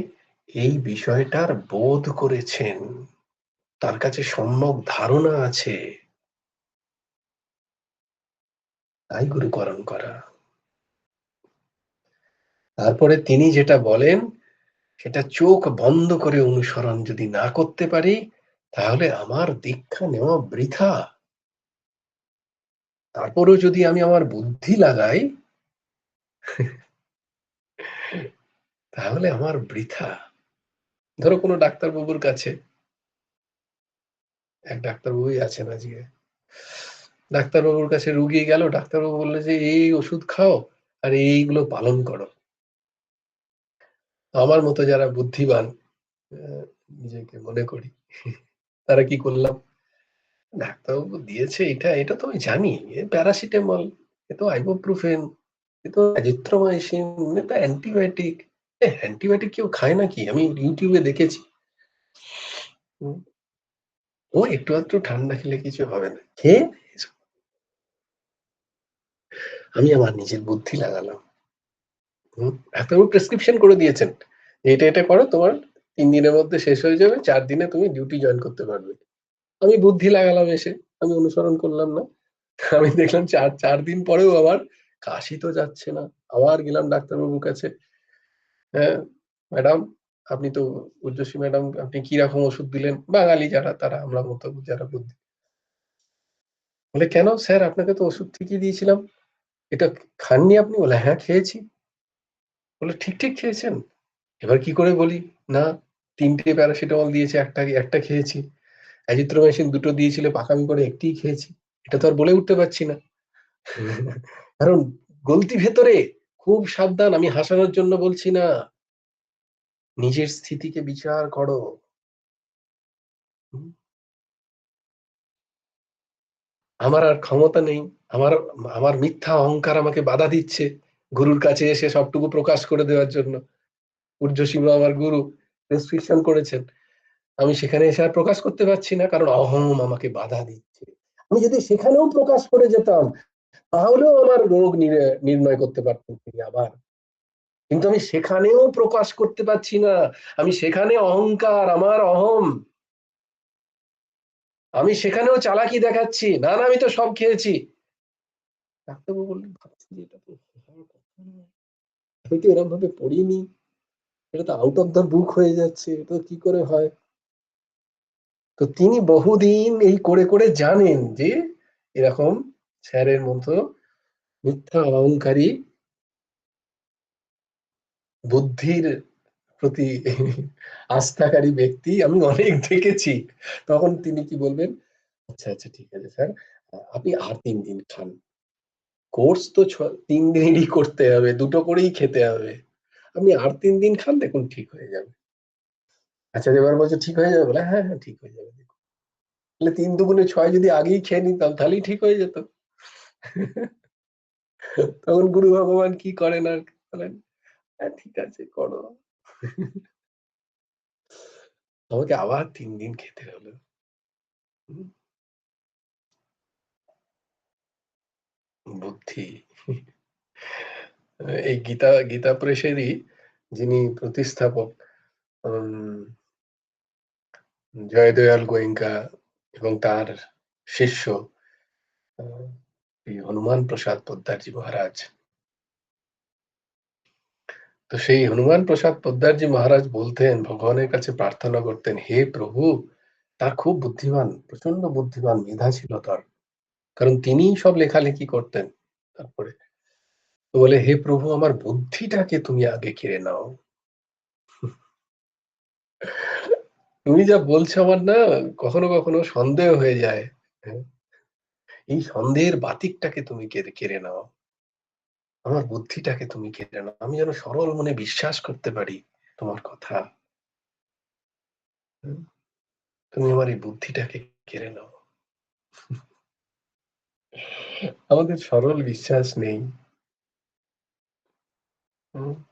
এই বিষয়টার বোধ করেছেন। তার কাছে সম্যক ধারণা আছে। তাই গুরুকরণ করা। তারপরে তিনি যেটা বলেন সেটা চোখ বন্ধ করে অনুসরণ যদি না করতে পারি, তাহলে আমার দীক্ষা নেওয়া বৃথা। তারপরেও যদি আমি আমার বুদ্ধি লাগাই, তাহলে আমার বৃথা। ধরো কোনো ডাক্তারবাবুর কাছে, এক ডাক্তারবাবুই আছেন আজকে, ডাক্তারবাবুর কাছে রুগী গেল, ডাক্তারবাবু বললো যে এই ওষুধ খাও আর এইগুলো পালন করো। আমার মতো যারা বুদ্ধিমান নিজেকে মনে করি, তারা কি করলাম, ডাক্তারবাবু দিয়েছে এটা, এটা তো আমি জানি, এ প্যারাসিটামল, এ তো আইবুপ্রোফেন, এ তো অ্যাজিথ্রোমাইসিন, এ তো অ্যান্টিবায়োটিক। অ্যান্টিবায়োটিক কেউ খায় নাকি? আমি ইউটিউবে দেখেছি। ও একটু আধটু ঠান্ডা খেলে কিছু হবে না, খেয়ে আমি আমার নিজের বুদ্ধি লাগালাম। ডাক্তারবাবু প্রেসক্রিপশন করে দিয়েছেন, এটা এটা করো, তোমার 3 দিনের মধ্যে শেষ হয়ে যাবে, 4 দিনে তুমি ডিউটি জয়েন করতে পারবে। আমি বুদ্ধি লাগালাম, এসে আমি অনুসরণ করলাম না। আমি দেখলাম 4 দিন পরেও আবার কাশি তো যাচ্ছে না। আবার গেলাম ডাক্তারবাবুর কাছে। হ্যাঁ ম্যাডাম, আপনি তো উর্জশী ম্যাডাম, আপনি কি রকম ওষুধ দিলেন? বাঙালি যারা, তারা আমরা মতো যারা বুদ্ধি, বলে কেন স্যার, আপনাকে তো ওষুধ ঠিকই দিয়েছিলাম, এটা খাননি আপনি? বলে হ্যাঁ খেয়েছি। বলে ঠিক ঠিক খেয়েছেন? এবার কি করে বলি? না, 3টে প্যারাসিটামল দিয়েছে, একটা একটা খেয়েছি। অ্যাজিথ্রোমাইসিন 2টো দিয়েছিল, পাকামি করে একটিই খেয়েছি। এটা তো আর বলে উঠতে পারছি না। কারণ গলতি ভেতরে। খুব সাবধান, আমি হাসানোর জন্য বলছি না, নিজের স্থিতিকে বিচার করো। আমার আর ক্ষমতা নেই, আমার আমার মিথ্যা অহংকার আমাকে বাধা দিচ্ছে গুরুর কাছে এসে সবটুকু প্রকাশ করে দেওয়ার জন্য। ঊর্ধ্বসীমা আমার গুরু প্রেসক্রিপশন করেছেন, আমি সেখানে এসে আর প্রকাশ করতে পারছি না, কারণ অহং আমাকে বাধা দিচ্ছে। আমি যদি সেখানেও প্রকাশ করে যেতাম, তাহলেও আমার রোগ নির্ণয় করতে পারতেন তিনি আবার। কিন্তু আমি সেখানেও প্রকাশ করতে পারছি না, আমি সেখানে অহংকার, আমার অহম, আমি সেখানেও চালাকি দেখাচ্ছি, না না আমি তো সব খেয়েছি। ডাক্তারবাবু বললেন, ভাবছি যে এটা তো হওয়ার কথা নয়, আমি তো এরকম ভাবে পড়িনি, এটা তো আউট অফ দ্য বুক হয়ে যাচ্ছে, এটা কি করে হয়? তো তিনি বহুদিন এই করে করে জানেন যে এরকম স্যারের মতো মিথ্যা অহংকারী বুদ্ধির প্রতি আস্থাকারী ব্যক্তি আমি অনেক দেখেছি। তখন তিনি কি বলবেন, আচ্ছা আচ্ছা ঠিক আছে স্যার, আপনি আর 3 দিন খান, কোর্স তো 3 দিনেরই করতে হবে, 2টো করেই খেতে হবে, আপনি আর 3 দিন খান, দেখুন ঠিক হয়ে যাবে। আচ্ছা এবার বলছে ঠিক হয়ে যাবে? বলে হ্যাঁ হ্যাঁ ঠিক হয়ে যাবে। তাহলে 3 দুগুণে 6 যদি আগেই খেয়ে নিতাম, তাহলেই ঠিক হয়ে যেত। তখন গুরু ভগবান কি করেন আর বলেন, হ্যাঁ ঠিক আছে করো। আমাকে আবার 3 দিন খেতে হলো। বুদ্ধি। এই গীতা প্রেসেরই যিনি প্রতিস্থাপক, জয়দয়াল গোয়েঙ্কা, এবং তার শিষ্য শ্রী হনুমান প্রসাদ পোদ্দারজি মহারাজ। তো সেই হনুমান প্রসাদ পোদ্দারজি মহারাজ বলতেন, ভগবানের কাছে প্রার্থনা করতেন, হে প্রভু, তার খুব বুদ্ধিমান, প্রচন্ড বুদ্ধিমান মেধা ছিল তার, কারণ তিনিই সব লেখালেখি করতেন। তারপরে তো বলে, হে প্রভু, আমার বুদ্ধিটাকে তুমি আগে কেড়ে নাও। তুমি যা বলছো আমার না কখনো কখনো সন্দেহ হয়ে যায়। হ্যাঁ, এই সন্দেহের বাতিকটাকে তুমি কেড়ে কেড়ে নাও, আমার বুদ্ধিটাকে তুমি কেড়ে নাও, আমি যেন সরল মনে বিশ্বাস করতে পারি তোমার কথা। তুমি আমার এই বুদ্ধিটাকে কেড়ে নাও। আমাদের সরল বিশ্বাস নেই।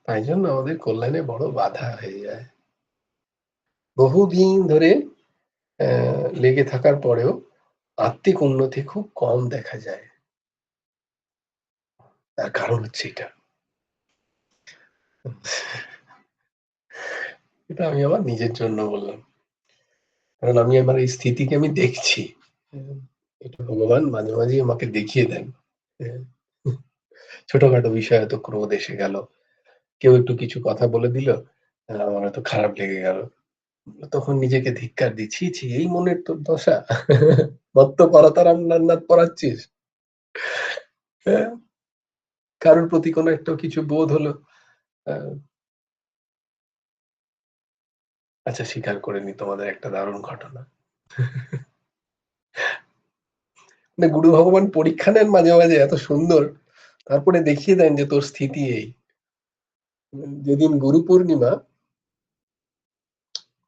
তাই জন্য আমাদের কল্যাণে বড় বাধা হয়ে যায়। বহুদিন ধরে লেগে থাকার পরেও আত্মিক উন্নতি খুব কম দেখা যায়। তার কারণ হচ্ছে এটা। এটা আমি আমার নিজের জন্য বললাম। কারণ আমি আমার এই স্থিতিকে আমি দেখছি। এটা ভগবান মাঝে মাঝেই আমাকে দেখিয়ে দেন। ছোটখাটো বিষয়ে হয়তো ক্রোধ এসে গেল। কেউ একটু কিছু কথা বলে দিল, আমার হয়তো খারাপ লেগে গেল। তখন নিজেকে ধিক্কার দিই, ছি, ছি এই মনের তোর দশা। মত্ত পরতারাম নান্নাদ পড়াচ্ছিস। হ্যাঁ? কারোর প্রতি কোনো একটা কিছু বোধ হলো। আ আচ্ছা স্বীকার করে নিই তোমাদের একটা দারুণ ঘটনা। মানে গুরু ভগবান পরীক্ষা নেন মাঝে মাঝে এত সুন্দর। তারপরে দেখিয়ে দেন যে তোর স্থিতি এই। যেদিন গুরু পূর্ণিমা,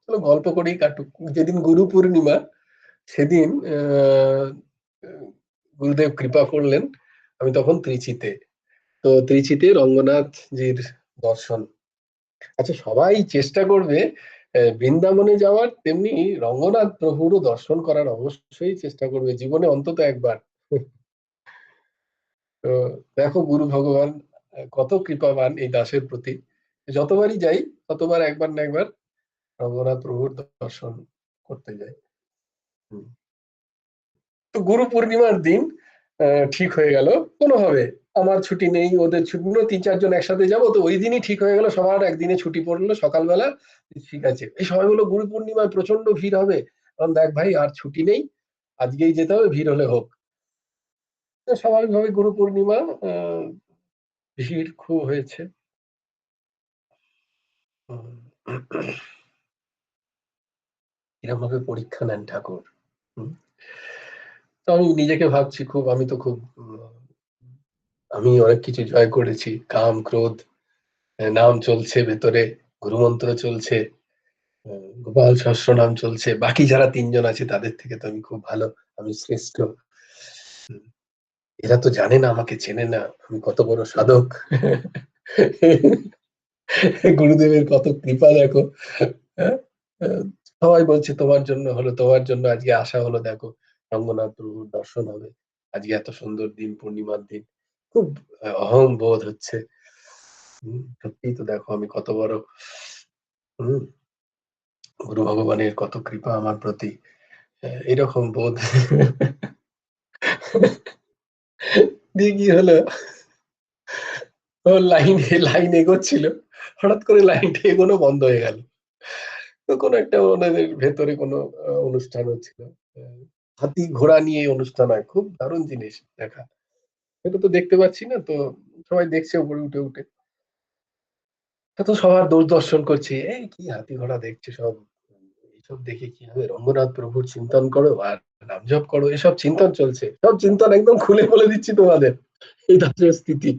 চলো গল্প করেই কাটুক। যেদিন গুরু পূর্ণিমা সেদিন গুরুদেব কৃপা করলেন। আমি তখন ত্রিচিতে। তো ত্রিচিতে রঙ্গনাথজির দর্শন। আচ্ছা সবাই চেষ্টা করবে বৃন্দাবনে যাওয়ার, তেমনি রঙ্গনাথ প্রভুরও দর্শন করার অবশ্যই চেষ্টা করবে জীবনে অন্তত একবার। তো দেখো গুরু ভগবান কত কৃপাবান এই দাসের প্রতি। যতবারই যাই ততবার একবার না একবার রঙ্গনাথ প্রভুর দর্শন করতে যাই। তো গুরু পূর্ণিমার দিন ঠিক হয়ে গেল কোনোভাবে। আমার ছুটি নেই, ওদের ছুটি নেই, ৩-৪ জন একসাথে যাবো। তো ওই দিনই ঠিক হয়ে গেল সবার একদিনে ছুটি পড়লো সকালবেলা। ঠিক আছে, এই সবাই বললো গুরু পূর্ণিমায় প্রচন্ড ভিড় হবে। কারণ দেখ ভাই আর ছুটি নেই, আজকেই যেতে হবে, ভিড় হলে হোক। তো স্বাভাবিকভাবে গুরু পূর্ণিমা ভিড় খুব হয়েছে। এরকম ভাবে পরীক্ষা নেন ঠাকুর। তো আমি নিজেকে ভাবছি খুব, আমি তো খুব আমি অনেক কিছু জয় করেছি, কাম ক্রোধ নাম চলছে ভেতরে, গুরুমন্ত্র চলছে, গোপাল সহস্রনাম চলছে। বাকি যারা ৩ জন আছে তাদের থেকে তো আমি খুব ভালো, আমি শ্রেষ্ঠ। এরা তো জানে না, আমাকে চেনে না, আমি কত বড় সাধক। গুরুদেবের কত কৃপা দেখো। হ্যাঁ? সবাই বলছে তোমার জন্য হলো, তোমার জন্য আজকে আসা হলো, দেখো রঙ্গনাথ প্রভুর দর্শন হবে আজকে, এত সুন্দর দিন, পূর্ণিমার দিন। খুব অহং বোধ হচ্ছে। সত্যিই তো দেখো আমি কত বড়। হুম, গুরু ভগবানের কত কৃপা আমার প্রতি। এরকম বোধ। দিয়ে কি হলো, ও লাইন এগোচ্ছিল, হঠাৎ করে লাইনটা এগোনো বন্ধ হয়ে গেল। তো কোনো একটা ওনাদের ভেতরে কোনো অনুষ্ঠান হচ্ছিল। হাতি ঘোড়া নিয়ে অনুষ্ঠান হয়, খুব দারুণ জিনিস দেখা। এটা তো দেখতে পাচ্ছি না, তো সবাই দেখছে উপরে উঠে উঠে। তো সবার দূরদর্শন করছে, এই কি হাতি ঘোড়া দেখছে সব, এইসব দেখে কি হবে, রঙ্গনাথ প্রভুর চিন্তন করো আর নাম জপ করো, এসব চিন্তন চলছে। সব চিন্তন একদম খুলে বলে দিচ্ছি তোমাদের, এই দাসের স্থিতি।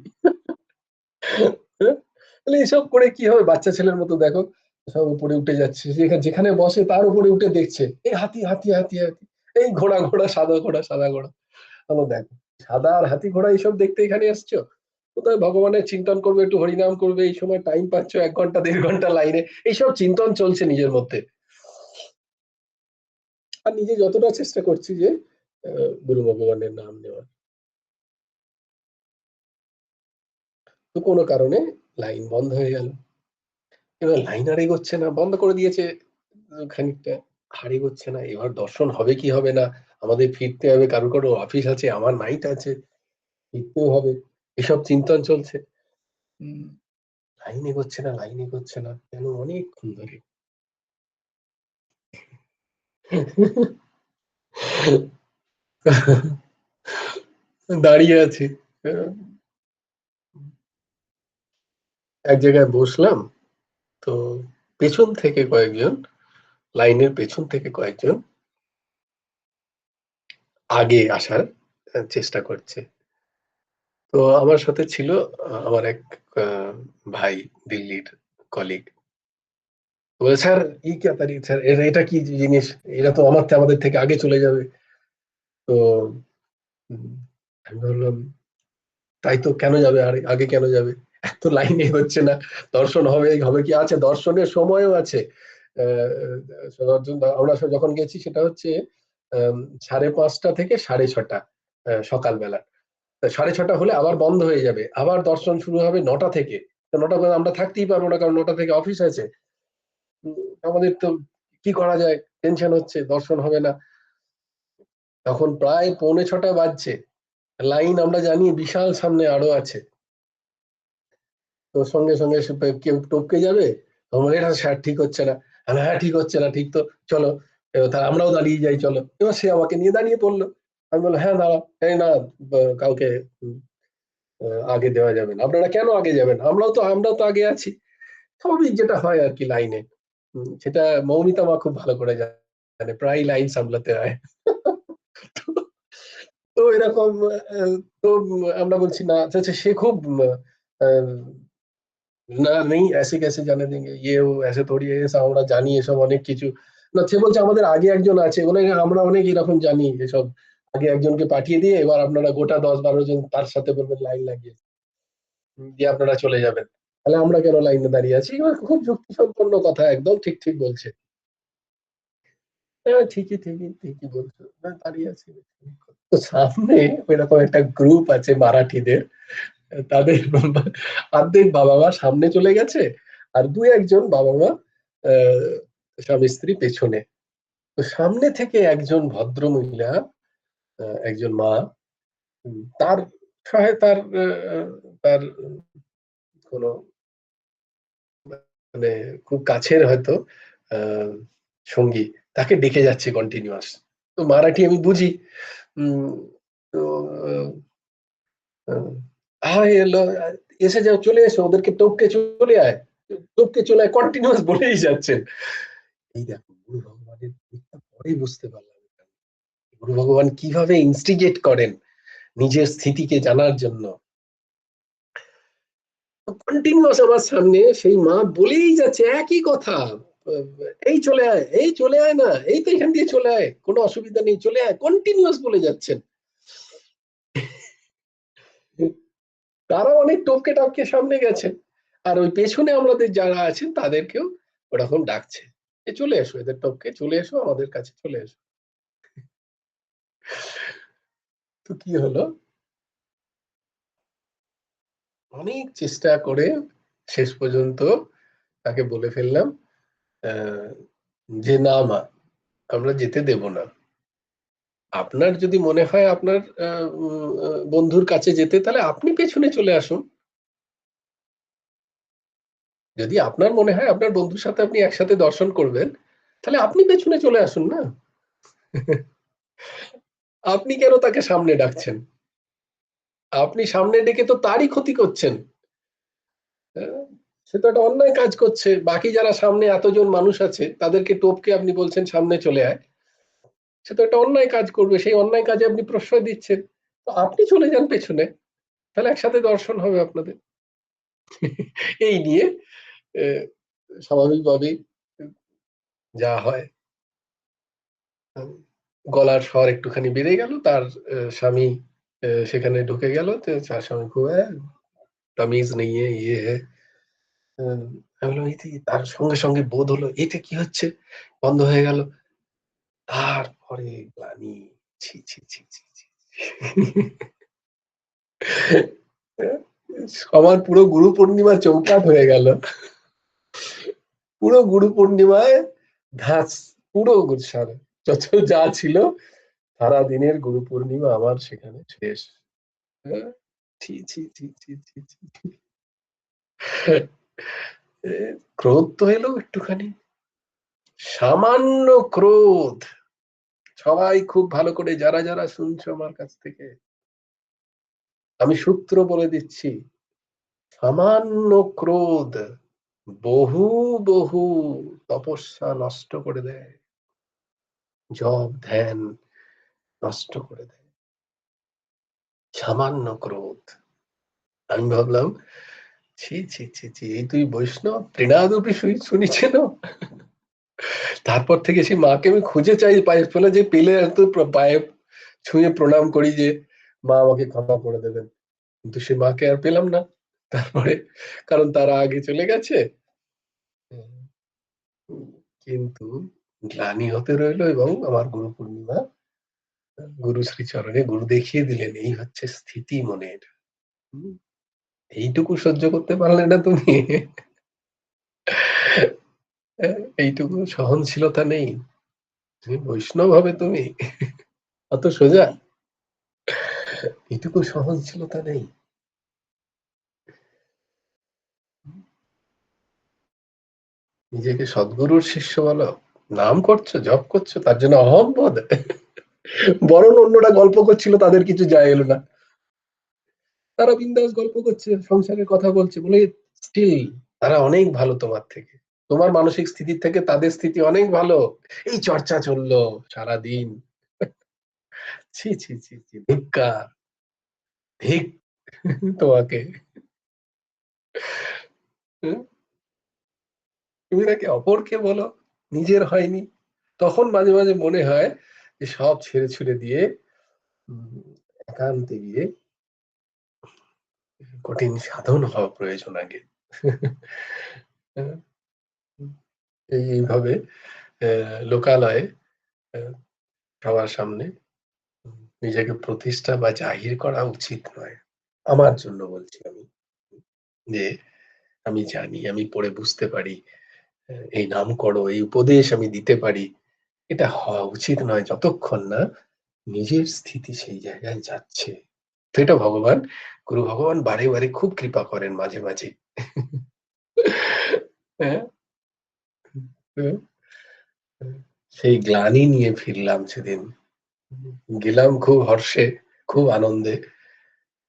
তাহলে এসব করে কি হবে, বাচ্চা ছেলের মতো দেখো সব উপরে উঠে যাচ্ছে, যেখানে বসে তার উপরে উঠে দেখছে, এই হাতি হাতি হাতি হাতি, এই ঘোড়া ঘোড়া, সাদা ঘোড়া সাদা ঘোড়া। তাহলে দেখো, সাদা আর হাতি ঘোড়া এইসব দেখতে এখানে এসছো? কোথায় ভগবানের চিন্তন করবে, একটু হরিনাম করবে, এই সময় টাইম পাচ্ছ ১ ঘন্টা ১.৫ ঘন্টা লাইনে, এইসব চিন্তন চলছে নিজের মধ্যে। আর নিজে যতটা চেষ্টা করছি যে গুরু ভগবানের নাম নেওয়ার, তো কোনো কারণে লাইন বন্ধ হয়ে গেল। এবার লাইন আর এগোচ্ছে না, বন্ধ করে দিয়েছে খানিকটা, আর এগোচ্ছে না। এবার দর্শন হবে কি হবে না, আমাদের ফিরতে হবে, কারো কারো অফিস আছে, আমার নাইট আছে, ফিরতেও হবে, এসব চিন্তন চলছে। লাইন এগোচ্ছে না, লাইন এগোচ্ছে না কেন, অনেকক্ষণ ধরে। দাঁড়িয়ে আছি, এক জায়গায় বসলাম। তো পেছন থেকে কয়েকজন, লাইনের পেছন থেকে কয়েকজন আগে আসার চেষ্টা করছে। তো আমার সাথে ছিল আমার এক ভাই, দিল্লির কলিগ। বলে স্যার ই কে তারি স্যার এটা কি জিনিস, এটা তো আমাদের থেকে আগে চলে যাবে। তো আমি বললাম তাই তো, কেন যাবে আগে কেন যাবে, এত লাইনে হচ্ছে না, দর্শন হবে হবে কি আছে, দর্শনের সময়ও আছে। আমরা যখন গেছি সেটা হচ্ছে 5:30 থেকে 6:30 সকালবেলা। 6:30 হলে আবার বন্ধ হয়ে যাবে, আবার দর্শন শুরু হবে 9টা থেকে। তো 9টা পর্যন্ত আমরা থাকতেই পারবো না, কারণ 9টা থেকে অফিস আছে। আমাদের তো কি করা যায়, টেনশন হচ্ছে, দর্শন হবে না। তখন প্রায় 5:45 বাজছে, লাইন আমরা জানি বিশাল, সামনে আরো আছে। তো সঙ্গে সঙ্গে কেউ টপকে যাবে, তোমার এটা স্যার ঠিক হচ্ছে না, হ্যাঁ ঠিক হচ্ছে না, ঠিক তো, চলো এবার আমরাও দাঁড়িয়ে যাই, চলো। এবার সে আমাকে নিয়ে দাঁড়িয়ে পড়লো। আমি বললাম হ্যাঁ দাঁড়া, এই না কাউকে আগে দেওয়া যাবে না। আপনারা কেন আগে যাবেন, আমরাও তো আগে আছি। স্বাভাবিক যেটা হয় আর কি লাইনে, সেটা মৌমিতা মা খুব ভালো করে জানে, প্রায় লাইন সামলাতে হয়। তো এরকম তো আমরা বলছি না, আচ্ছা সে খুব না নেই, ऐसे कैसे जाने देंगे, ये वो ऐसे थोड़ी है, এসব আমরা জানি এসব অনেক কিছু। না সে বলছে আমাদের আগে একজন আছে, আমরা অনেক এরকম জানি এসব, আগে একজনকে পাঠিয়ে দিয়ে এবার আপনারা গোটা 10-12 জন তার সাথে বলবেন লাইন লাগিয়ে দিয়ে আপনারা চলে যাবেন, তাহলে আমরা কেন লাইনে দাঁড়িয়ে আছি। এবার খুব যুক্তিসম্পন্ন কথা, একদম ঠিক ঠিক বলছে। হ্যাঁ ঠিকই ঠিকই ঠিকই বলছো, দাঁড়িয়ে আছি। তো সামনে এরকম একটা গ্রুপ আছে মারাঠিদের, তাদের অর্ধেক বাবা মা সামনে চলে গেছে, আর 2-1 জন বাবা মা স্বামী স্ত্রী পেছনে। তো সামনে থেকে একজন ভদ্র মহিলা, একজন মা, তার সহায়তার তার কোনো মানে খুব কাছের হয়তো আহ সঙ্গী তাকে ডেকে যাচ্ছে কন্টিনিউয়াস। তো মারাঠি আমি বুঝি। তো হাই এলো, এসে যাও, চলে এসো, ওদেরকে টপকে চলে আয়, টপকে চলে আয়, কন্টিনিউয়াস বলেই যাচ্ছেন। এই দেখো গুরু ভগবানের দিকটা পরে বুঝতে পারলাম, গুরু ভগবান কিভাবে ইনস্টিগেট করেন নিজের স্থিতিকে জানার জন্য। কন্টিনিউয়াস আমার সামনে সেই মা বলেই যাচ্ছে একই কথা, এই চলে আয়, এই চলে আয় না, এই তো এখান দিয়ে চলে আয়, কোনো অসুবিধা নেই, চলে আয়, কন্টিনিউয়াস বলে যাচ্ছেন। তারা অনেক টপকে টপকে সামনে গেছেন, আর ওই পেছনে আমাদের যারা আছেন তাদেরকেও ওরকম ডাকছে, চলে এসো, এদের টপকে চলে এসো, আমাদের কাছে চলে এসো। তো কি হলো, অনেক চেষ্টা করে শেষ পর্যন্ত তাকে বলে ফেললাম যে না মা, আমরা যেতে দেব না। আপনার যদি মনে হয় আপনার বন্ধুর কাছে যেতে, তাহলে আপনি পেছনে চলে আসুন। যদি আপনার মনে হয় আপনার বন্ধুর সাথে আপনি একসাথে দর্শন করবেন, তাহলে আপনি পেছনে চলে আসুন না। আপনি কেন তাকে সামনে ডাকছেন, আপনি সামনে ডেকে তো তারই ক্ষতি করছেন। সে তো একটা অন্যায় কাজ করছে, বাকি যারা সামনে এতজন মানুষ আছে তাদেরকে টপকে আপনি বলছেন সামনে চলে আয়, সে তো একটা অন্যায় কাজ করবে, সেই অন্যায় কাজে আপনি প্রশ্রয় দিচ্ছেন। তো আপনি চলে যান পেছনে, তাহলে একসাথে দর্শন হবে আপনাদের। এই নিয়ে স্বাভাবিকভাবেই যা হয়, গলার স্বর একটুখানি বেড়ে গেল, তার স্বামী সেখানে ঢুকে গেল, তার স্বামী খুব তামিজ নেই ইয়ে আমি বললাম তার সঙ্গে সঙ্গে বোধ হলো এটা কি হচ্ছে, বন্ধ হয়ে গেল। তারপরে গ্লানি, ছি ছি ছি ছি ছি। আমার পুরো গুরু পূর্ণিমা চৌকাট হয়ে গেল, পুরো গুরু পূর্ণিমায় ধাঁচ, পুরো সারা যত যা ছিল সারা দিনের গুরু পূর্ণিমা আমার সেখানে শেষ। ছি ছি ছি ছি ছি ছি। ক্রোধ তো এলো একটুখানি, সামান্য ক্রোধ। সবাই খুব ভালো করে, যারা যারা শুনছো আমার কাছ থেকে, আমি সূত্র বলে দিচ্ছি, সামান্য ক্রোধ বহু বহু তপস্যা নষ্ট করে দেয়, জপ ধ্যান নষ্ট করে দেয়, সামান্য ক্রোধ। আমি ভাবলাম ছি ছি ছি ছি, এই তুই বৈষ্ণব তৃণাদপি শুনিছেন? তারপর থেকে সেই মাকে আমি খুঁজে চাই, পায়ে ফেলে যে পেলে তো পায়ে ছুঁয়ে প্রণাম করি যে মা আমাকে ক্ষমা করে দেবেন, কিন্তু সে মাকে আর পেলাম না তারপরে, কারণ তারা আগে চলে গেছে। কিন্তু গ্লানি হতে রইলো, এবং আমার গুরু পূর্ণিমা, গুরু শ্রীচরণে গুরু দেখিয়ে দিলেন এই হচ্ছে স্থিতি মনের। এইটুকু সহ্য করতে পারলে না তুমি? এইটুকু সহনশীলতা নেই? তুমি বৈষ্ণব হবে তুমি? অত সোজা? এইটুকু সহনশীলতা নেই? নিজেকে সদ্গুরুর শিষ্য বলো, নাম করছো, জপ করছো, তার জন্য অহম্বোধ? বরং অন্যরা গল্প করছিল, তাদের কিছু যায় এলো না, তারা বিন্দাস গল্প করছে, সংসারের কথা বলছে, বলে স্টিল তারা অনেক ভালো তোমার থেকে, তোমার মানসিক স্থিতির থেকে তাদের স্থিতি অনেক ভালো। এই চর্চা চললো সারাদিন। ছি ছি ছি ছি, ধিক্কার, ধিক তোমাকে। তুমি নাকি অপরকে বলো নিজের হয়নি। তখন মাঝে মাঝে মনে হয় যে সব ছেড়ে ছুড়ে দিয়ে একান্তে গিয়ে কঠিন সাধন হওয়া প্রয়োজন আগে। এইভাবে লোকালয়ে সবার সামনে নিজেকে প্রতিষ্ঠা বা জাহির করা উচিত নয়। আমার জন্য বলছি আমি, যে আমি জানি, আমি পড়ে বুঝতে পারি, এই নাম করো, এই উপদেশ আমি দিতে পারি, এটা হওয়া উচিত নয় যতক্ষণ না নিজের স্থিতি সেই জায়গায় যাচ্ছে। তো এটা ভগবান, গুরু ভগবান বারে বারে খুব কৃপা করেন মাঝে মাঝে। হ্যাঁ, সেই গ্লানি নিয়ে ফিরলাম সেদিন, গেলাম খুব হর্ষে, খুব আনন্দে,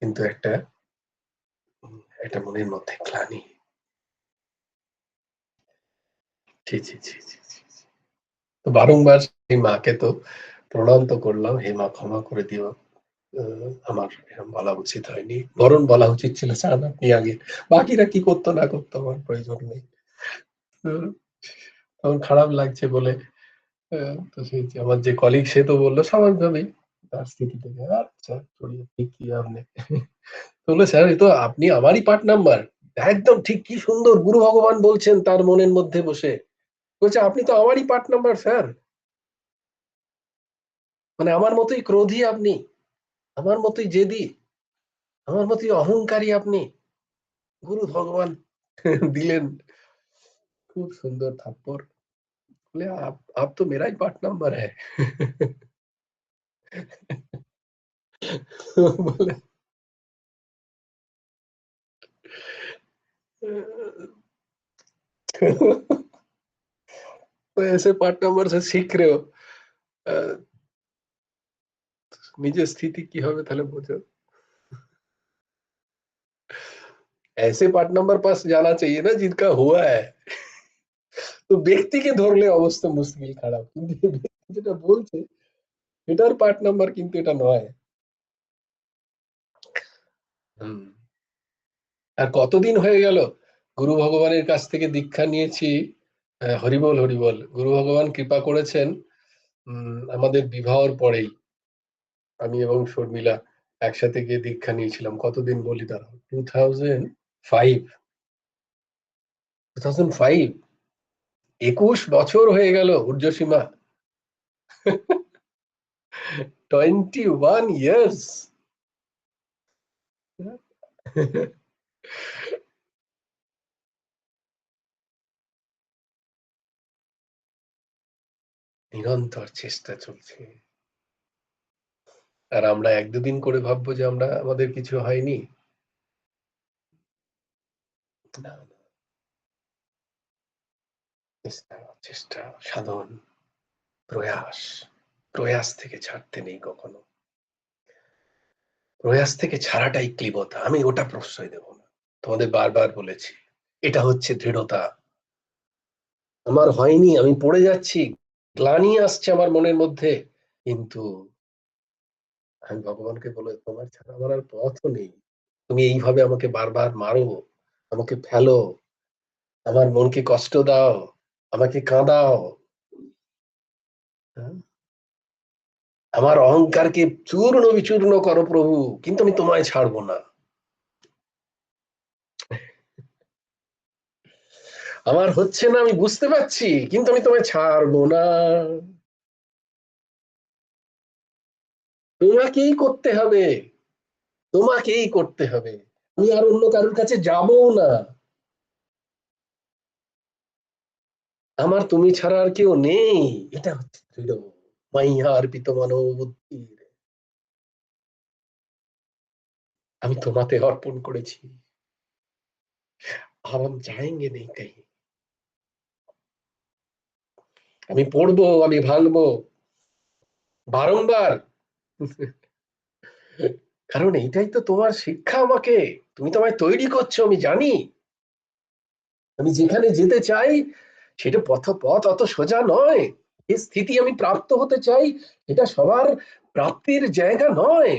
কিন্তু একটা একটা মনের মধ্যে গ্লানি। ছি ছি ছি ছি ছি। তো বারংবার সেই মাকে তো প্রণাম তো করলাম, হে মা ক্ষমা করে দিও, আমার এরকম বলা উচিত হয়নি, বরং বলা উচিত ছিল স্যার আপনি আগে, বাকিরা কি করতো না করতো আমার প্রয়োজন নেই। তখন খারাপ লাগছে বলে, তো সেই যে আমার যে কলিগ, সে তো বললো স্বাভাবিকভাবেই তার স্থিতি থেকে, আচ্ছা চলিয়ে ঠিক কি আপনি, বললো স্যার এ তো আপনি আমারই পার্ট নাম্বার। একদম ঠিক, কি সুন্দর গুরু ভগবান বলছেন তার মনের মধ্যে বসে, বলছে আপনি তো আমারই পার্ট নাম্বার স্যার, মানে আমার মতোই ক্রোধী আপনি, আমার মতোই জেদি, আমার মতোই অহংকারী আপনি। গুরু ভগবান দিলেন খুব সুন্দর থাপ্পড়, बोले आप तो मेरा ही पार्ट नंबर है। बोले तो ऐसे पार्ट नंबर से सीख रहे हो, আহ, নিজের স্থিতি কি হবে তাহলে বোঝো। ऐसे पार्ट नंबर पास जाना चाहिए ना जिनका हुआ है। তো ব্যক্তিকে ধরলে অবস্থা মুশকিল খারাপ, কিন্তু এই ব্যক্তি যেটা বলছে এটার পার্ট নাম্বার কিন্তু এটা নয়। হুম। আর কতদিন হয়ে গেল গুরু ভগবানের কাছ থেকে দীক্ষা নিয়েছি। হরিবল হরিবল, গুরু ভগবান কৃপা করেছেন আমাদের বিবাহর পরেই আমি এবং শর্মিলা একসাথে গিয়ে দীক্ষা নিয়েছিলাম। কতদিন বলি দাঁড়াও, 2005, 2005, 21 বছর হয়ে গেল ঊর্ধ্বসীমা। 21 years। নিরন্তর চেষ্টা চলছে, আর আমরা এক দুদিন করে ভাববো যে আমরা আমাদের কিছু হয়নি। না, চেষ্টা চেষ্টা, সাধন, প্রয়াস, প্রয়াস থেকে ছাড়তে নেই কখনো, প্রয়াস থেকে ছাড়াটাই ক্লিবতা, আমি ওটা প্রশ্রয় দেব না। তোমাদের বারবার বলেছি, এটা হচ্ছে দৃঢ়তা। আমার হয়নি, আমি পড়ে যাচ্ছি, গ্লানি আসছে আমার মনের মধ্যে, কিন্তু আমি ভগবানকে বলে তোমার ছাড়া আমার আর পথও নেই, তুমি এইভাবে আমাকে বারবার মারো, আমাকে ফেলো, আমার মনকে কষ্ট দাও, আমাকে কাঁদাও, হ্যাঁ? আমার অহংকারকে চূর্ণ বিচূর্ণ করো প্রভু, কিন্তু আমি তোমায় ছাড়বো না। আমার হচ্ছে না, আমি বুঝতে পারছি, কিন্তু আমি তোমায় ছাড়বো না। তোমাকেই করতে হবে, তোমাকেই করতে হবে, আমি আর অন্য কারোর কাছে যাবো না। আমার তুমি ছাড়া আর কেউ নেই, এটা হচ্ছে দৃঢ় মাইয়া অর্পিত মনোবুদ্ধির। আমি তোমাতে অর্পণ করেছি, আর हम जाएंगे नहीं कहीं। আমি পড়বো, আমি ভাঙবো বারংবার, কারণ এইটাই তো তোমার শিক্ষা আমাকে। তুমি তো আমায় তৈরি করছো, আমি জানি। আমি যেখানে যেতে চাই সেটা পথ অত সোজা নয়। যে স্থিতি আমি প্রাপ্ত হতে চাই, এটা সবার প্রাপ্তির জায়গা নয়।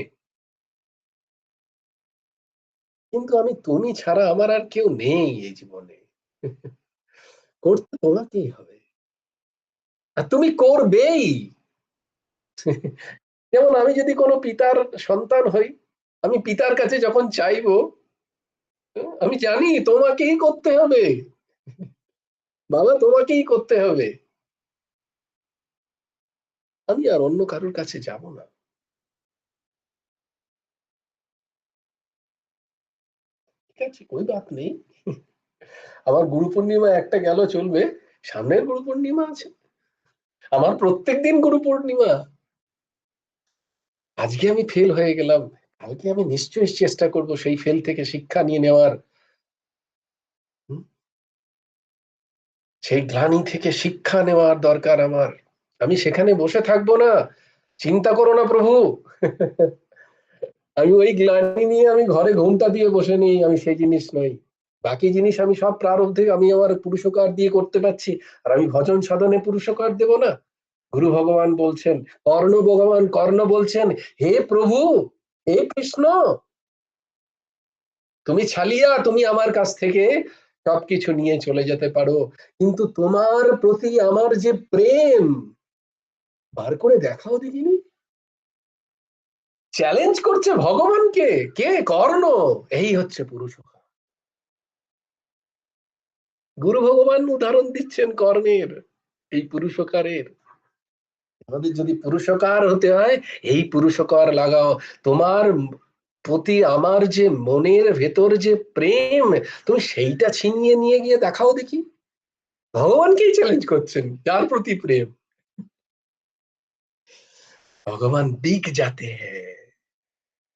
কিন্তু আমি তুমি ছাড়া আমার আর কেউ নেই এই জীবনে, করতে তোমাকেই হবে, আর তুমি করবেই। যেমন আমি যদি কোনো পিতার সন্তান হই, আমি পিতার কাছে যখন চাইবো, আমি জানি তোমাকেই করতে হবে, বাবা তোমাকেই করতে হবে, আমি আর অন্য কারোর কাছে যাব না। ঠিক আছে, কোই বাত নেই। আমার গুরু পূর্ণিমা একটা গেল, চলবে, সামনের গুরু পূর্ণিমা আছে। আমার প্রত্যেক দিন গুরু পূর্ণিমা। আজকে আমি ফেল হয়ে গেলাম, কালকে আমি নিশ্চয়ই চেষ্টা করব সেই ফেল থেকে শিক্ষা নিয়ে নেওয়ার। হুম? সেই গ্লানি থেকে শিক্ষা নেওয়ার দরকার আমার। আমি সেখানে বসে থাকবো না, চিন্তা করো না প্রভু। আমি ওই গ্লানি নিয়ে আমি ঘরে ঘুমটা দিয়ে বসে নেই, আমি সেই জিনিস নই। বাকি জিনিস আমি সব প্রারব্ধে আমি আমার পুরুষকার দিয়ে করতে পারছি, আর আমি ভজন সাধনে পুরুষকার দেব না। গুরু ভগবান বলছেন, কর্ণ বলছেন, হে প্রভু, হে কৃষ্ণ, তুমি ছালিয়া, তুমি আমার কাছ থেকে সবকিছু নিয়ে চলে যেতে পারো, কিন্তু তোমার প্রতি আমার যে প্রেম, বার করে দেখাও দেখিনি। চ্যালেঞ্জ করছে ভগবানকে, কে? কর্ণ। এই হচ্ছে পুরুষকার। গুরু ভগবান উদাহরণ দিচ্ছেন কর্ণের, এই পুরুষকারের। আমাদের যদি পুরুষকার হতে হয়, এই পুরুষকার লাগাও। তোমার প্রতি আমার যে মনের ভেতর যে প্রেম, তুমি সেইটা ছিনিয়ে নিয়ে গিয়ে দেখাও দেখি। ভগবানকেই চ্যালেঞ্জ করছেন, যার প্রতি প্রেম। ভগবান বিক যাতে হ্যাঁ,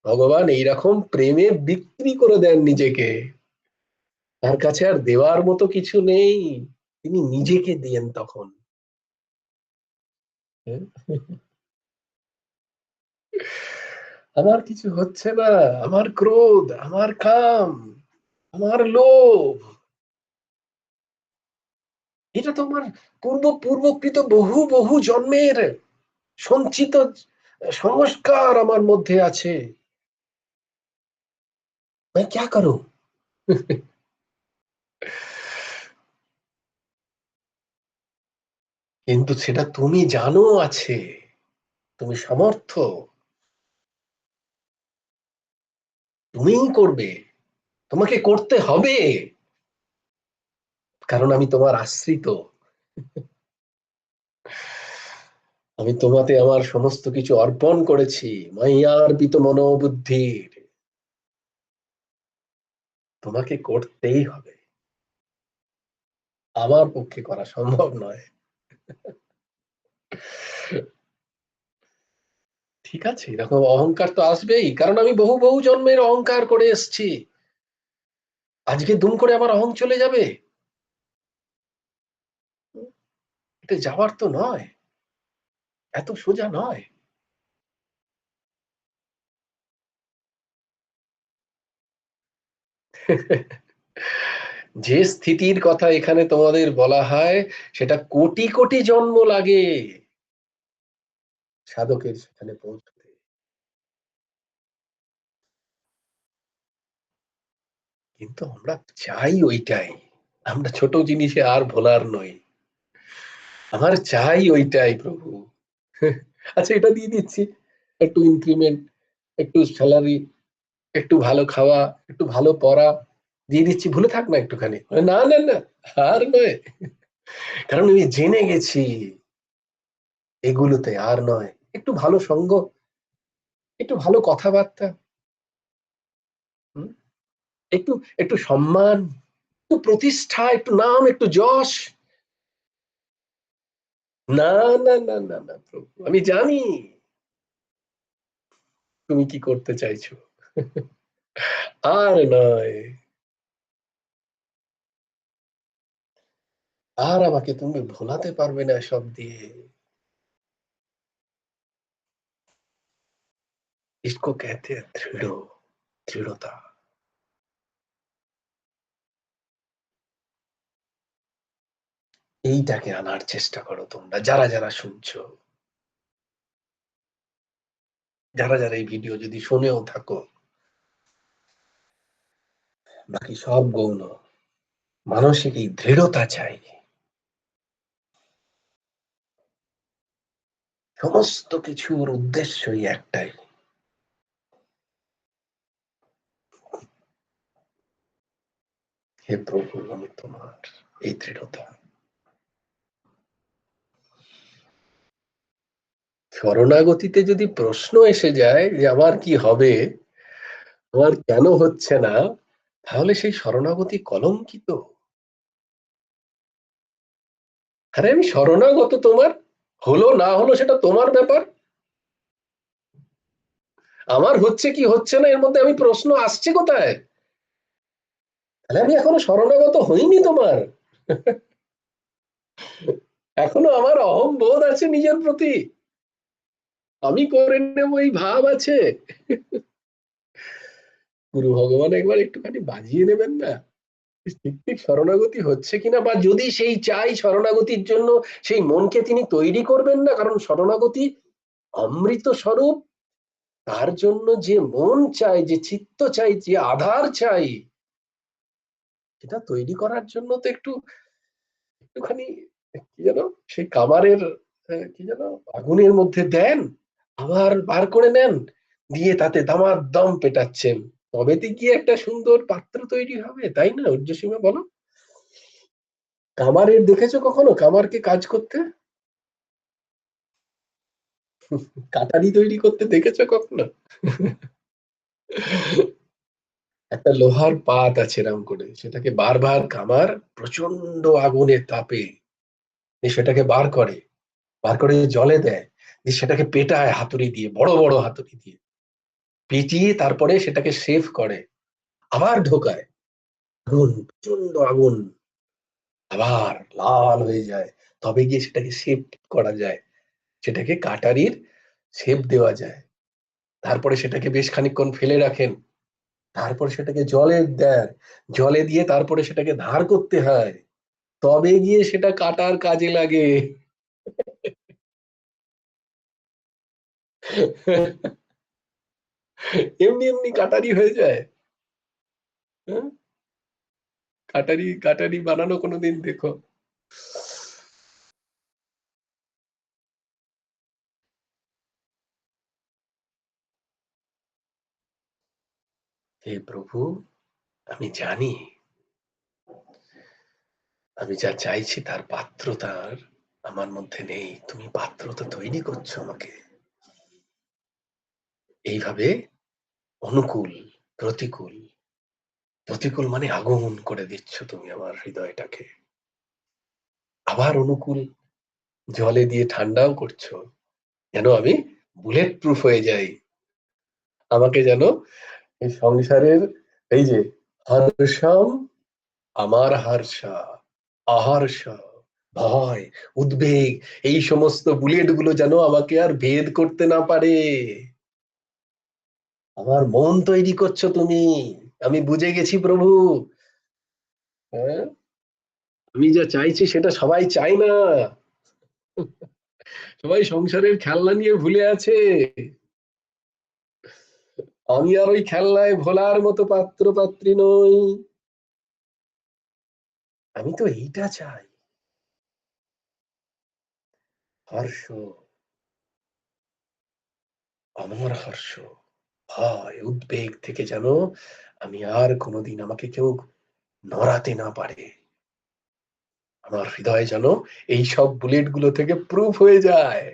ভগবান এইরকম প্রেমে বিক্রি করে দেন নিজেকে। তার কাছে আর দেওয়ার মতো কিছু নেই, তিনি নিজেকে দিয়েন তখন। হ্যাঁ? আমার কিছু হচ্ছে না, আমার ক্রোধ, আমার কাম, আমার লোভ, এটা তো আমার পূর্বকৃত বহু বহু জন্মের সঞ্চিত সংস্কার আমার মধ্যে আছে। मैं क्या करूं? কিন্তু সেটা তুমি জানো আছে, তুমি সমর্থ, তুমিই করবে, তোমাকে করতে হবে, কারণ আমি তোমার আশ্রিত। আমি তোমাতে আমার সমস্ত কিছু অর্পণ করেছি, মাইয়ার্পিত মনোবুদ্ধির। তোমাকে করতেই হবে, আমার পক্ষে করা সম্ভব নয়। ঠিক আছে, এরকম অহংকার তো আসবেই, কারণ আমি বহু বহু জন্মের অহংকার করে এসেছি। আজকে দুম করে আমার অহং চলে যাবে? এটা যাওয়ার তো নয়, এত সোজা নয়। যে স্থিতির কথা এখানে তোমাদের বলা হয়, সেটা কোটি কোটি জন্ম লাগে সাধকের সেখানে পৌঁছতে। কিন্তু আমরা চাই ওইটাই, আমরা ছোট জিনিসে আর ভোলার নই, আমার চাই ওইটাই প্রভু। আচ্ছা এটা দিয়ে দিচ্ছি, একটু ইনক্রিমেন্ট, একটু স্যালারি, একটু ভালো খাওয়া, একটু ভালো পড়া দিয়ে দিচ্ছি, ভুলে থাক না একটুখানি। না না না, আর নয়, কারণ আমি জেনে গেছি এগুলোতে আর নয়। একটু ভালো সঙ্গ, একটু ভালো কথাবার্তা, হুম, একটু একটু সম্মান, একটু প্রতিষ্ঠা, একটু নাম, একটু যশ। না না না না না প্রভু, আমি জানি তুমি কি করতে চাইছো। আর নয়, আর আমাকে তুমি ভোলাতে পারবে না সব দিয়ে। इसको कहते हैं দৃঢ়তা। এইটাকে আনার চেষ্টা করো তোমরা, যারা যারা শুনছো, যারা যারা এই ভিডিও যদি শুনেও থাকো, বাকি সব গৌণ। মানসিক এই দৃঢ়তা চাই, সমস্ত কিছুর উদ্দেশ্যই একটাই, হে প্রভু আমি তোমার। এই দৃঢ়তা, শরণাগতিতে যদি প্রশ্ন এসে যায় যে আমার কি হবে, আমার কেন হচ্ছে না, তাহলে সেই শরণাগতি কলঙ্কিত। আরে আমি শরণাগত, তোমার হলো না হলো সেটা তোমার ব্যাপার, আমার হচ্ছে কি হচ্ছে না এর মধ্যে আমি প্রশ্ন আসছে কোথায়? তাহলে আমি এখনো শরণাগত হইনি তোমার, এখনো আমার অহম বোধ আছে নিজের প্রতি, আমি করে নেবো এই ভাব আছে। গুরু ভগবান একবার একটুখানি বাজিয়ে নেবেন না, ঠিক ঠিক শরণাগতি হচ্ছে কিনা, বা যদি সেই চাই শরণাগতির জন্য সেই মনকে তিনি তৈরি করবেন না, কারণ শরণাগতি অমৃত স্বরূপ, তার জন্য যে মন চাই, যে চিত্ত চাই, যে আধার চাই, সেটা তৈরি করার জন্য তো একটুখানি কি যেন সেই কামারের কি যেন আগুনের মধ্যে দেন, আবার বার করে নেন, দিয়ে তাতে দামাদম পেটাচ্ছেন, তবেতে গিয়ে একটা সুন্দর পাত্র তৈরি হবে, তাই না ঊর্ধ্বসীমা বলো? কামারের দেখেছো কখনো কামারকে কাজ করতে? কাটারি তৈরি করতে দেখেছো কখনো? একটা লোহার পাত আছে এরকম করে, সেটাকে বারবার কামার প্রচন্ড আগুনের তাপে সেটাকে বার করে জলে দেয়, দিয়ে সেটাকে পেটায় হাতুড়ি দিয়ে, বড় বড় হাতুড়ি দিয়ে পেটিয়ে তারপরে সেটাকে সেভ করে, আবার ঢোকায়, আগুন, প্রচন্ড আগুন, আবার লাল হয়ে যায়, তবে গিয়ে সেটাকে সেভ করা যায়, সেটাকে কাটারির শেপ দেওয়া যায়। তারপরে সেটাকে বেশ খানিকক্ষণ ফেলে রাখেন, তারপর সেটাকে জলে দেন, জলে দিয়ে তারপরে সেটাকে ধার করতে হয়, তবে গিয়ে সেটা কাটার কাজে লাগে। এমনি এমনি কাটারি হয়ে যায়? হ্যাঁ? কাটারি কাটারি বানানো কোনোদিন দেখো? হে প্রভু, আমি জানি আমি যা চাইছি তার পাত্রতার আমার মধ্যে নেই, তুমি পাত্রতা তৈরি করছো আমাকে এইভাবে, অনুকূল, প্রতিকূল, প্রতিকূল মানে আগুন করে দিচ্ছ তুমি আমার হৃদয়টাকে, আবার অনুকূল, জলে দিয়ে ঠান্ডাও করছো, যেন আমি বুলেট প্রুফ হয়ে যাই, আমাকে যেন এই সংসারের এই যে হর্ষম, আমার হর্ষা, আহর্ষা, ভয়, উদ্বেগ, এই সমস্ত বুলেট গুলো যেন আমাকে আর ভেদ করতে না পারে। আমার মন তৈরি করছো তুমি, আমি বুঝে গেছি প্রভু। হ্যাঁ, আমি যা চাইছি সেটা সবাই চায় না, সবাই সংসারের খেলনা নিয়ে ভুলে আছে, আমি আর ওই খেলনায় ভোলার মতো পাত্র পাত্রী নই। আমি তো এইটা চাই, হর্ষ, অমর হর্ষ, ভয় উদ্বেগ থেকে যেন আমি আর কোনোদিন আমাকে কেউ নড়াতে না পারে। আমার হৃদয় যেন এই সব বুলেট গুলো থেকে প্রুফ হয়ে যায়।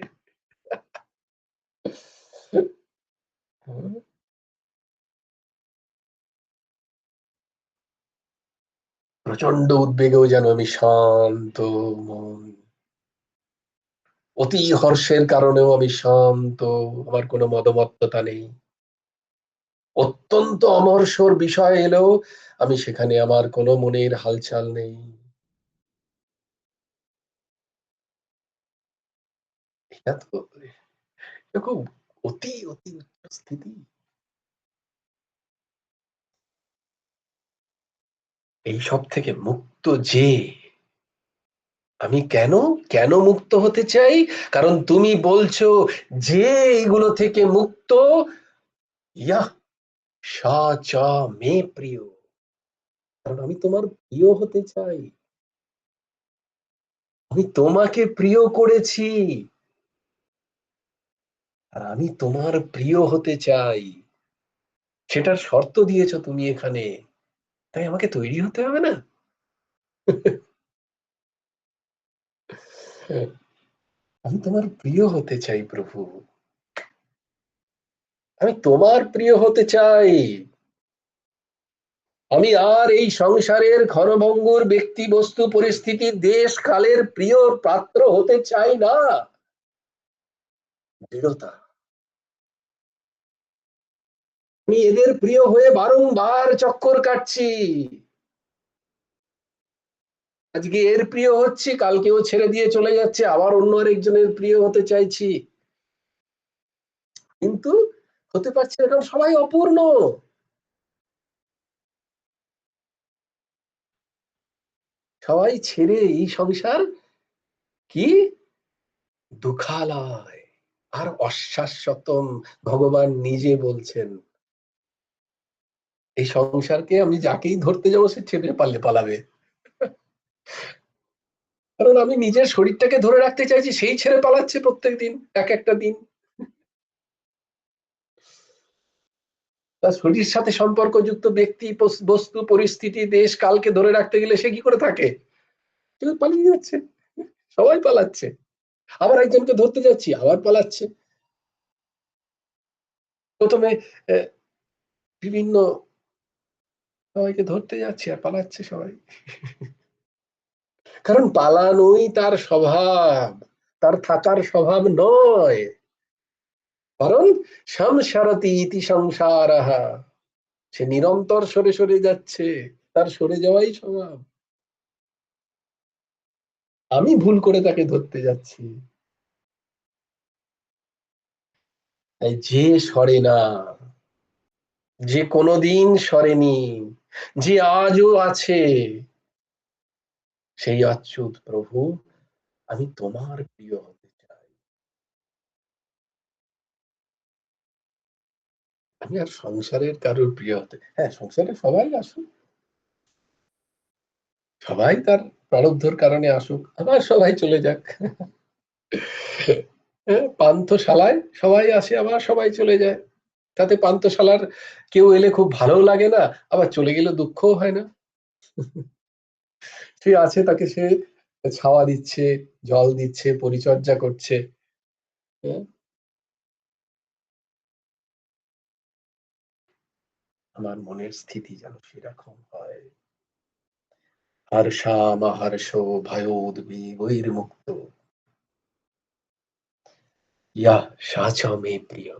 প্রচন্ড উদ্বেগেও যেন আমি শান্ত মন, অতি হর্ষের কারণেও আমি শান্ত, আমার কোনো মদমত্ততা নেই। অত্যন্ত অমর্ষর বিষয় এলেও আমি সেখানে আমার কোনো মনের হালচাল নেই। এটা তো খুব অতি অতি উচ্চ স্থিতি। এই সব থেকে মুক্ত যে আমি, কেন কেন মুক্ত হতে চাই? কারণ তুমি বলছো যে এইগুলো থেকে মুক্ত, ইয়াহ সা চ মে প্রিয়। কারণ আমি তোমার প্রিয় হতে চাই, আমি তোমাকে প্রিয় করেছি, আর আমি তোমার প্রিয় হতে চাই। সেটার শর্ত দিয়েছো তুমি এখানে, তাই আমাকে তৈরি হতে হবে না? আমি তোমার প্রিয় হতে চাই প্রভু, আমি তোমার প্রিয় হতে চাই। আমি আর এই সংসারের ক্ষণভঙ্গুর ব্যক্তি বস্তু পরিস্থিতি দেশ কালের প্রিয় পাত্র হতে চাই না। দৃঢ়তা। আমি এদের প্রিয় হয়ে বারংবার চক্কর কাটছি, আজকে এর প্রিয় হচ্ছি, কালকেও ছেড়ে দিয়ে চলে যাচ্ছে, আবার অন্য আরেকজনের প্রিয় হতে চাইছি, কিন্তু হতে পারছি না, কারণ সবাই অপূর্ণ। সবাই ছেড়ে এই সংসার কি দুঃখালয় আর অশ্বাশ্বতম। ভগবান নিজে বলছেন এই সংসারকে আমি যাকেই ধরতে যাবো সে ছেড়ে পারলে পালাবে, কারণ আমি নিজের শরীরটাকে ধরে রাখতে চাইছি, সেই ছেড়ে পালাচ্ছে প্রত্যেক দিন এক একটা দিন। তার শরীর সাথে সম্পর্কযুক্ত ব্যক্তি বস্তু পরিস্থিতি দেশ কালকে ধরে রাখতে গেলে সে কি করে থাকে? কেউ পালিয়ে যাচ্ছে, সবাই পালাচ্ছে। আবার একজনকে ধরতে যাচ্ছি, আবার পালাচ্ছে। প্রথমে বিভিন্ন সবাইকে ধরতে যাচ্ছি আর পালাচ্ছে সবাই, কারণ পালানোই তার স্বভাব, তার থাকার স্বভাব নয়। কারণ সংসারতি ইতি সংসারঃ, সে নিরন্তর সরে সরে যাচ্ছে, তার সরে যাওয়াই স্বভাব। আমি ভুল করে তাকে ধরতে যাচ্ছি। তাই যে সরে না, যে কোনোদিন সরেনি, যে আজও আছে, সেই অচ্যুত প্রভু, আমি তোমার প্রিয় হতে চাই। আমি আর সংসারের কারোর প্রিয় হতে, হ্যাঁ সংসারে সবাই আসুক, সবাই তার প্রারব্ধর কারণে আসুক, আবার সবাই চলে যাক। হ্যাঁ, পান্থশালায় সবাই আসে আবার সবাই চলে যায়, তাতে পান্থশালার কেউ এলে খুব ভালো লাগে না, আবার চলে গেলে দুঃখও হয় না। সে আছে, তাকে সে ছাওয়া দিচ্ছে, জল দিচ্ছে, পরিচর্যা করছে। হ্যাঁ, আমার মনের স্থিতি যেন সেরকম হয়, হর্ষামহর্ষ ভয়োদ্বেগৈর্মুক্ত, ইয়া সা চ মে প্রিয়।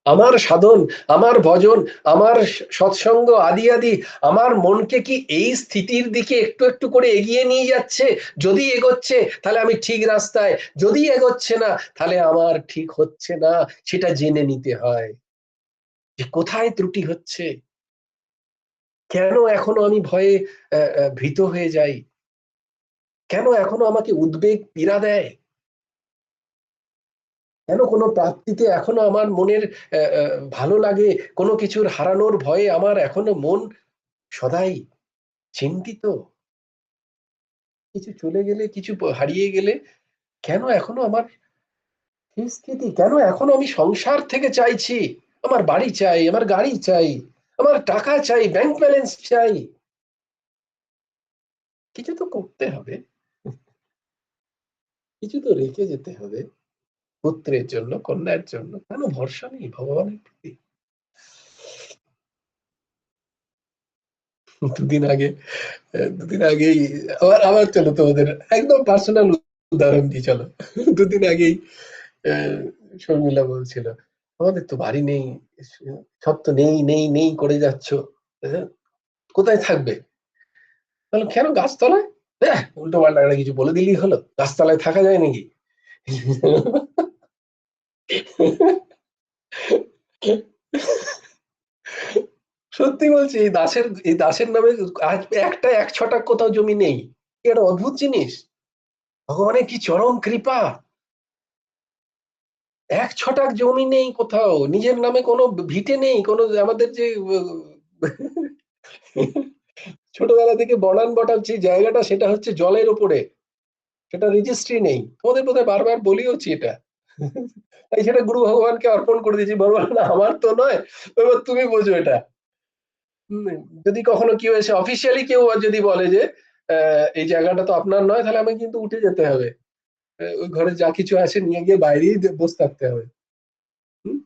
আমার সাধন, আমার ভজন, আমার সৎসঙ্গ আদি আদি আমার মনকে কি এই স্থিতির দিকে একটু একটু করে এগিয়ে নিয়ে যাচ্ছে? যদি এগোচ্ছে তাহলে আমি ঠিক রাস্তায়, যদি এগোচ্ছে না তাহলে আমার ঠিক হচ্ছে না, সেটা জেনে নিতে হয় যে কোথায় ত্রুটি হচ্ছে, কেন এখনো আমি ভয়ে ভীত হয়ে যাই, কেন এখনো আমাকে উদ্বেগ পীড়া দেয়। কেন কোনো প্রাপ্তিতে এখনো আমার মনের ভালো লাগে, কোনো কিছুর হারানোর ভয়ে আমার এখনো মন সদাই চিন্তিত, কিছু চলে গেলে, কিছু হারিয়ে গেলে কেন এখনো আমার এই স্থিতি, কেন এখনো আমি সংসার থেকে চাইছি আমার বাড়ি চাই, আমার গাড়ি চাই, আমার টাকা চাই, ব্যাংক ব্যালেন্স চাই। কিছু তো করতে হবে, কিছু তো রেখে যেতে হবে পুত্রের জন্য, কন্যার জন্য। কেন ভরসা নেই ভগবানের প্রতি? দুদিন আগে দুদিন আগেই আবার আবার চলো তোমাদের একদম পার্সোনাল উদাহরণ দিই, চলো। দুদিন আগেই আহ, শর্মিলা বলছিল আমাদের তো বাড়ি নেই, সব তো নেই নেই নেই করে যাচ্ছ, হ্যাঁ, কোথায় থাকবে? বললাম কেন, গাছতলায়? উল্টো পাল্টা একটা কিছু বলে দিলেই হলো, গাছতলায় থাকা যায় নাকি? সত্যি বলছি, এই দাসের নামে আজ একটা 1 ছটাক কোথাও জমি নেই। কি একটা অদ্ভুত জিনিস, ভগবানের কি চরম কৃপা! 1 ছটাক জমি নেই কোথাও, নিজের নামে কোনো ভিটে নেই, কোনো আমাদের যে ছোটবেলা থেকে বনান বটার যে জায়গাটা, সেটা হচ্ছে জলের ওপরে, সেটা রেজিস্ট্রি নেই। তোমাদের বোধহয় বারবার বলিওছি এটা। তাই সেটা গুরু ভগবানকে অর্পণ করে দিয়েছি, ভগবান আমার তো নয়, এবার তুমি বোঝো এটা। হুম, যদি কখনো কেউ এসে অফিসিয়ালি কেউ যদি বলে যে এই জায়গাটা তো আপনার নয়, তাহলে আমি কিন্তু উঠে যেতে হবে। ওই ঘরে যা কিছু আছে নিয়ে গিয়ে বাইরেই বসে থাকতে হবে। হুম?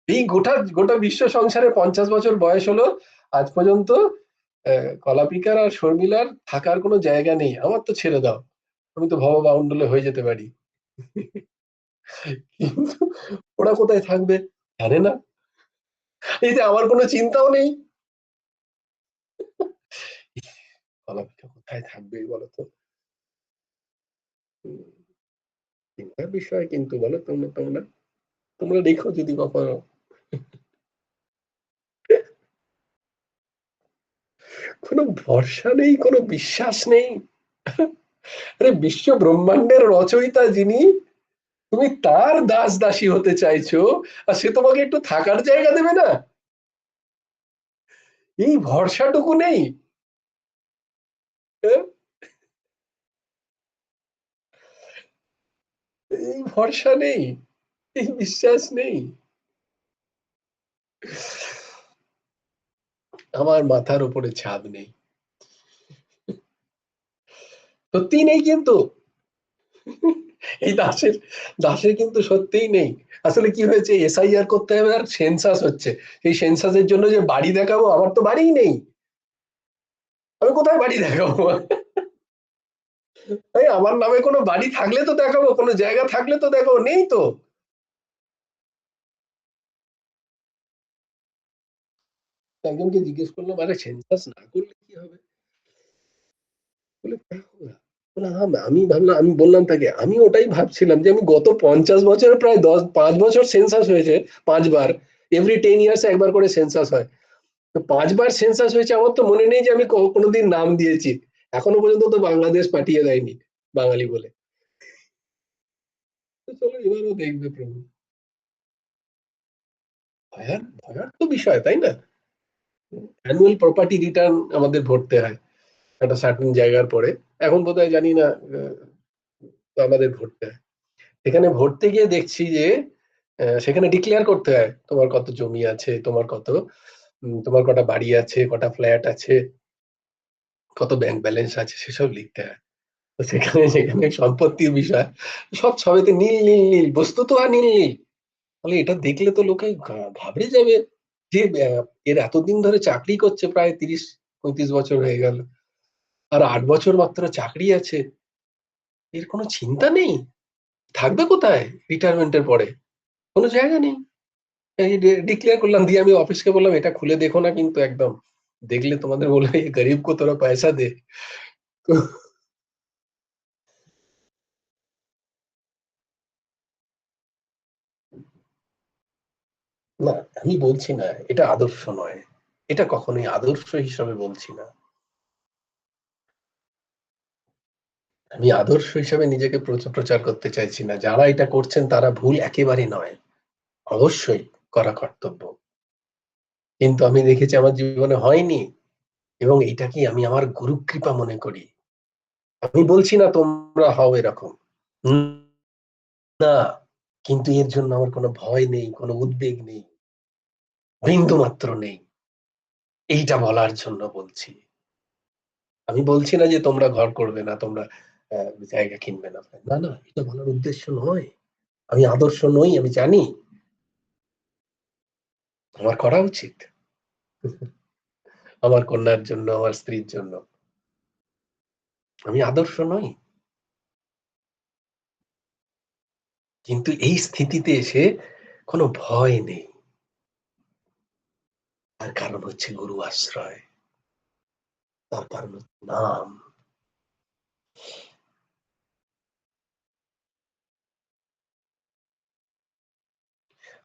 এই গোটা গোটা বিশ্ব সংসারে 50 বছর বয়স হলো, আজ পর্যন্ত কলাপিকার আর শর্মিলার থাকার কোনো জায়গা নেই। আমার তো ছেড়ে দাও, আমি তো ভববাউন্ডুলে হয়ে যেতে পারি, কিন্তু ওরা কোথায় থাকবে জানে না। এই যে আমার কোনো চিন্তাও নেই, কলাপিকা কোথায় থাকবে বলতো? উম, চিন্তার বিষয় কিন্তু, বলো তোমরা তোমরা তোমরা দেখো যদি কখনো, কোনো ভরসা নেই, কোনো বিশ্বাস নেই। আরে বিশ্ব ব্রহ্মাণ্ডের রচয়িতা যিনি, তুমি তার দাস দাসী হতে চাইছো, আর সে তোমাকে একটু থাকার জায়গা দেবে না? এই ভরসাটুকু নেই, হ্যাঁ? এই ভরসা নেই, এই বিশ্বাস নেই। আমার মাথার উপরে ছাদ নেই, সত্যিই নেই কিন্তু। এই দাসের দাসের কিন্তু সত্যিই নেই। আসলে কি হয়েছে, এসআইআর করতে হবে আর সেন্সাস হচ্ছে, এই সেন্সাসের জন্য যে বাড়ি দেখাবো, আমার তো বাড়িই নেই, আমি কোথায় বাড়ি দেখাবো? এই আমার নামে কোনো বাড়ি থাকলে তো দেখাবো, কোনো জায়গা থাকলে তো দেখাবো, নেই তো। একজনকে জিজ্ঞেস করলাম, আরে সেন্সাস না করলে কি হবে? বলে দেখো না। বলে, হ্যাঁ, আমি ভাবলাম, আমি বললাম তাকে, আমি ওটাই ভাবছিলাম যে আমি গত 50 বছরে প্রায় 5 বছর সেন্সাস হয়েছে, 5 বার, এভরি 10 ইয়ার্স একবার করে সেন্সাস হয়। তো 5 বার সেন্সাস হয়েছে, আমার তো মনে নেই যে আমি কোনোদিন নাম দিয়েছি। এখনো পর্যন্ত তো বাংলাদেশ পাঠিয়ে দেয়নি বাঙালি বলে। তো চলো, এবারও দেখবে প্রভু। ভয়ার ভয়ার তো বিষয়, তাই না? অ্যানুয়াল প্রপার্টি রিটার্ন আমাদের ভরতে হয় একটা সার্টেন জায়গার পরে। এখন বোধহয় জানি না, আমাদের ভরতে হয়। এখানে ভরতে গিয়ে দেখছি যে সেখানে ডিক্লেয়ার করতে হয় তোমার কত জমি আছে, তোমার কত তোমার কটা বাড়ি আছে, কটা ফ্ল্যাট আছে, কত ব্যাংক ব্যালেন্স আছে, সেসব লিখতে হয়। তো সেখানে সেখানে সম্পত্তির বিষয় সব সবেতে নীল নীল নীল, বস্তুত আর নীল নীল। তাহলে এটা দেখলে তো লোকে ঘাবড়ে যাবে যে এর এতদিন ধরে চাকরি করছে, প্রায় 30-35 বছর হয়ে গেল, আর 8 বছর মাত্র চাকরি আছে, এর কোনো চিন্তা নেই, থাকবে কোথায় রিটায়ারমেন্টের পরে? কোনো জায়গা নেই। এই ডিক্লেয়ার করলাম, দিয়ে আমি অফিসকে বললাম এটা খুলে দেখো না কিন্তু একদম, দেখলে তোমাদের বলবে এই গরিব কো তোরা পয়সা দে। তো না, আমি বলছি না এটা আদর্শ নয়, এটা কখনোই আদর্শ হিসাবে বলছি না। আমি আদর্শ হিসাবে নিজেকে প্রচার করতে চাইছি না। যারা এটা করছেন তারা ভুল একেবারেই নয়, অবশ্যই করা কর্তব্য। কিন্তু আমি দেখেছি আমার জীবনে হয়নি, এবং এটাকে আমি আমার গুরুকৃপা মনে করি। আমি বলছি না তোমরা হও এরকম, না, কিন্তু এর জন্য আমার কোনো ভয় নেই, কোনো উদ্বেগ নেই, বিন্দু মাত্র নেই। এইটা বলার জন্য বলছি। আমি বলছি না যে তোমরা ঘর করবে না, তোমরা জায়গা কিনবে না, না না, এটা বলার উদ্দেশ্য নয়। আমি আদর্শ নই, আমি জানি আমার করা উচিত আমার কন্যার জন্য, আমার স্ত্রীর জন্য। আমি আদর্শ নই, কিন্তু এই স্থিতিতে এসে কোনো ভয় নেই। তার কারণ হচ্ছে গুরু আশ্রয়, তার কারণ হচ্ছে নাম।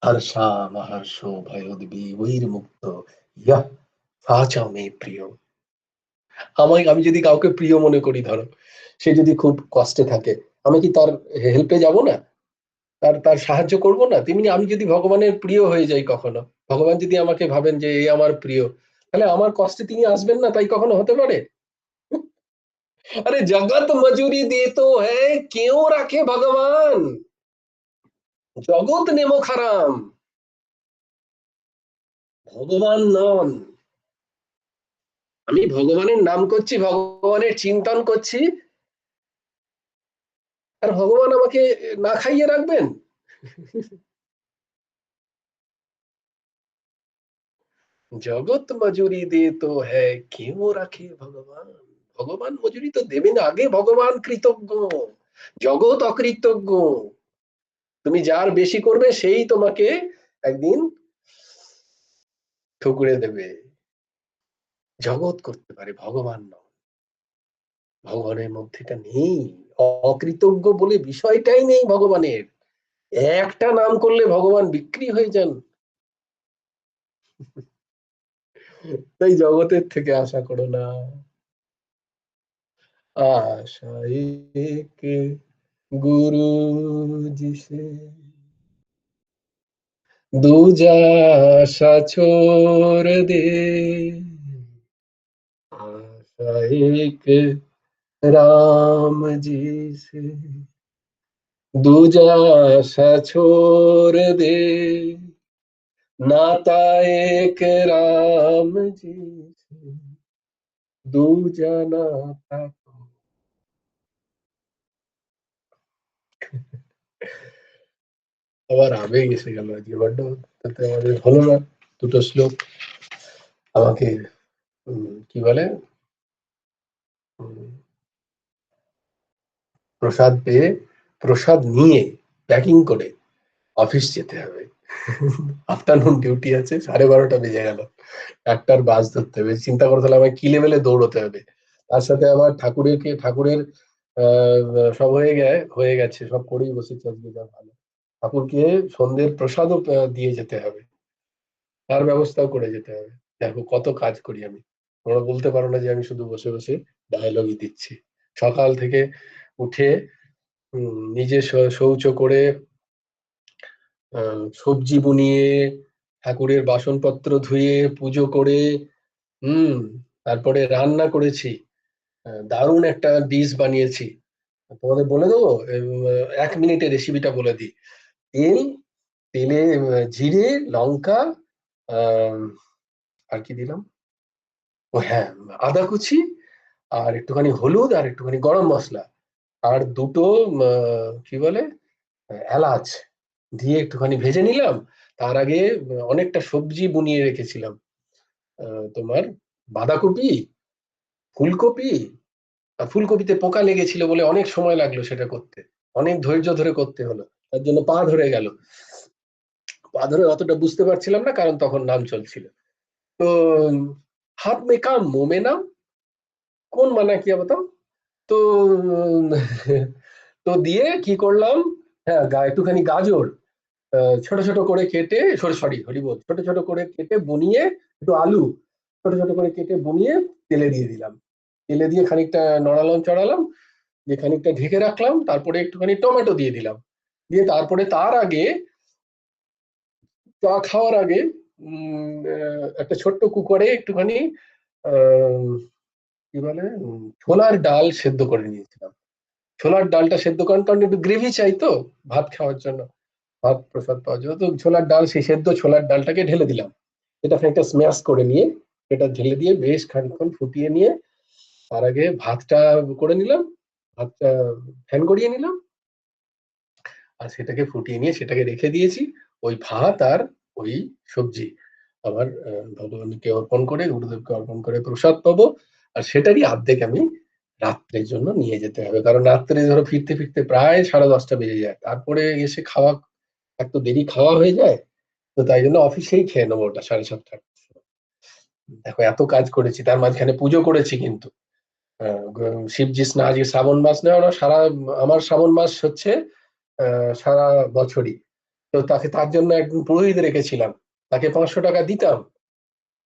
হর্ষা মহর্ষ ভয়োদ্বিবৈর্মুক্ত ইয়ঃ সা চ মে প্রিয়। আমি যদি কাউকে প্রিয় মনে করি, ধরো সে যদি খুব কষ্টে থাকে, আমি কি তার হেল্পে যাব না? তার তার সাহায্য করব না? তেমনি আমি যদি ভগবানের প্রিয় হয়ে যাই কখনো, ভগবান যদি আমাকে ভাবেন যে এই আমার প্রিয়, তাহলে আমার কষ্টে তিনি আসবেন না, তাই কখনো হতে পারে? আরে জগৎ মজুরি দে তো হ্যায় কেউ রাখে ভগবান, জগৎ নেমো খারাম, ভগবান নন। আমি ভগবানের নাম করছি, ভগবানের চিন্তন করছি, আর ভগবান আমাকে না খাইয়ে রাখবেন? জগৎ মজুরি দে তো হ্যায় কেউ রাখে ভগবান। ভগবান মজুরি তো দেবেন, আগে ভগবান কৃতজ্ঞ, জগৎ অকৃতজ্ঞ। তুমি যার বেশি করবে সেই তোমাকে একদিন ঠুকরে দেবে। জগৎ করতে পারে, ভগবান নয়। ভগবানের মধ্যে এটা নেই, অকৃতজ্ঞ বলে বিষয়টাই নেই ভগবানের। একটা নাম করলে ভগবান বিক্রি হয়ে যান। তাই জগতের থেকে আশা করো না। आशा एक गुरु जी से दूजा आशा छोड़ दे, आशा एक राम जी से दूजा आशा छोड़ दे, नाता एक राम जी से दूजा नाता। আবার আবেগ এসে গেল আজকে বড্ড, তাতে আমাদের হলো না। দুটো শ্লোক আমাকে কি বলে, প্রসাদ পেয়ে, প্রসাদ নিয়ে প্যাকিং করে অফিস যেতে হবে। আফটারনুন ডিউটি আছে, 12:30 বেজে গেল, একটার বাস ধরতে হবে। চিন্তা করো তাহলে আমায় কি লেভেলে দৌড়তে হবে। তার সাথে আমার ঠাকুরের সব হয়ে গেছে, সব করেই বসেছি আজকে, যা ভালো। ঠাকুরকে সন্ধ্যের প্রসাদও দিয়ে যেতে হবে, তার ব্যবস্থাও করে যেতে হবে। দেখো কত কাজ করি আমি। তোমরা বলতে পারো না যে আমি শুধু বসে বসে ডায়লগই দিচ্ছি। সকাল থেকে উঠে নিজে শৌচ করে, সবজি বুনিয়ে, ঠাকুরের বাসনপত্র ধুয়ে পুজো করে, হুম, তারপরে রান্না করেছি, দারুণ একটা ডিশ বানিয়েছি। তোমাদের বলে দেবো, 1 মিনিটে রেসিপিটা বলে দিই। তেল, তেলে জিরে, লঙ্কা, আহ আর কি দিলাম, ও হ্যাঁ, আদা কুচি, আর একটুখানি হলুদ, আর একটুখানি গরম মশলা, আর দুটো কি বলে এলাচ দিয়ে একটুখানি ভেজে নিলাম। তার আগে অনেকটা সবজি বুনিয়ে রেখেছিলাম, তোমার বাঁধাকপি, ফুলকপি। ফুলকপিতে পোকা লেগেছিল বলে অনেক সময় লাগলো সেটা করতে, অনেক ধৈর্য ধরে করতে হলো, তার জন্য পা ধরে গেল। পা ধরে অতটা বুঝতে পারছিলাম না, কারণ তখন নাম চলছিল। তো হাত মে কাম মুंह में नाम, কোন মানা কিয়া बताओ। তো তো দিয়ে কি করলাম, হ্যাঁ একটুখানি গাজর ছোট ছোট করে কেটে, সরি হরি বল, ছোট ছোট করে কেটে বুনিয়ে, একটু আলু ছোট ছোট করে কেটে বুনিয়ে তেলে দিয়ে দিলাম। তেলে দিয়ে খানিকটা নড়ালাম চড়ালাম, যে খানিকটা ঢেকে রাখলাম, তারপরে একটুখানি টমেটো দিয়ে দিলাম, দিয়ে তারপরে তার আগে চা খাওয়ার আগে একটা ছোট্ট কুকারে একটুখানি কি বলে ছোলার ডাল সেদ্ধ করে নিয়েছিলাম। ছোলার ডালটা সেদ্ধ করার কারণ একটু গ্রেভি চাই তো ভাত খাওয়ার জন্য, ভাত প্রসাদ পাওয়ার জন্য। তো ছোলার ডাল, সেই সেদ্ধ ছোলার ডালটাকে ঢেলে দিলাম, এটা খানিকটা স্ম্যাশ করে নিয়ে এটা ঢেলে দিয়ে বেশ খানিকক্ষণ ফুটিয়ে নিয়ে তার আগে ভাতটা করে নিলাম, ভাতটা ফ্যান গড়িয়ে নিলাম, আর সেটাকে ফুটিয়ে নিয়ে সেটাকে রেখে দিয়েছি। ওই ভাত আর ওই সবজি আবার ভগবানকে অর্পণ করে, গুরুদেবকে অর্পণ করে প্রসাদ পাবো। আর সেটারই অর্ধেক আমি রাত্রের জন্য নিয়ে যেতে হবে, কারণ রাত্রে ধরো ফিরতে ফিরতে প্রায় 10:30 বেজে যায়, তারপরে এসে খাওয়া এত দেরি খাওয়া হয়ে যায়। তো তাই জন্য অফিসেই খেয়ে নেবো ওটা 7:30। দেখো এত কাজ করেছি, তার মাঝখানে পুজো করেছি কিন্তু। শিবজি স্নান, আজকে শ্রাবণ মাস না, ওরা সারা, আমার শ্রাবণ মাস হচ্ছে সারা বছরই। তো তাকে, তার জন্য একজন পুরোহিত রেখেছিলাম, তাকে 500 টাকা দিতাম।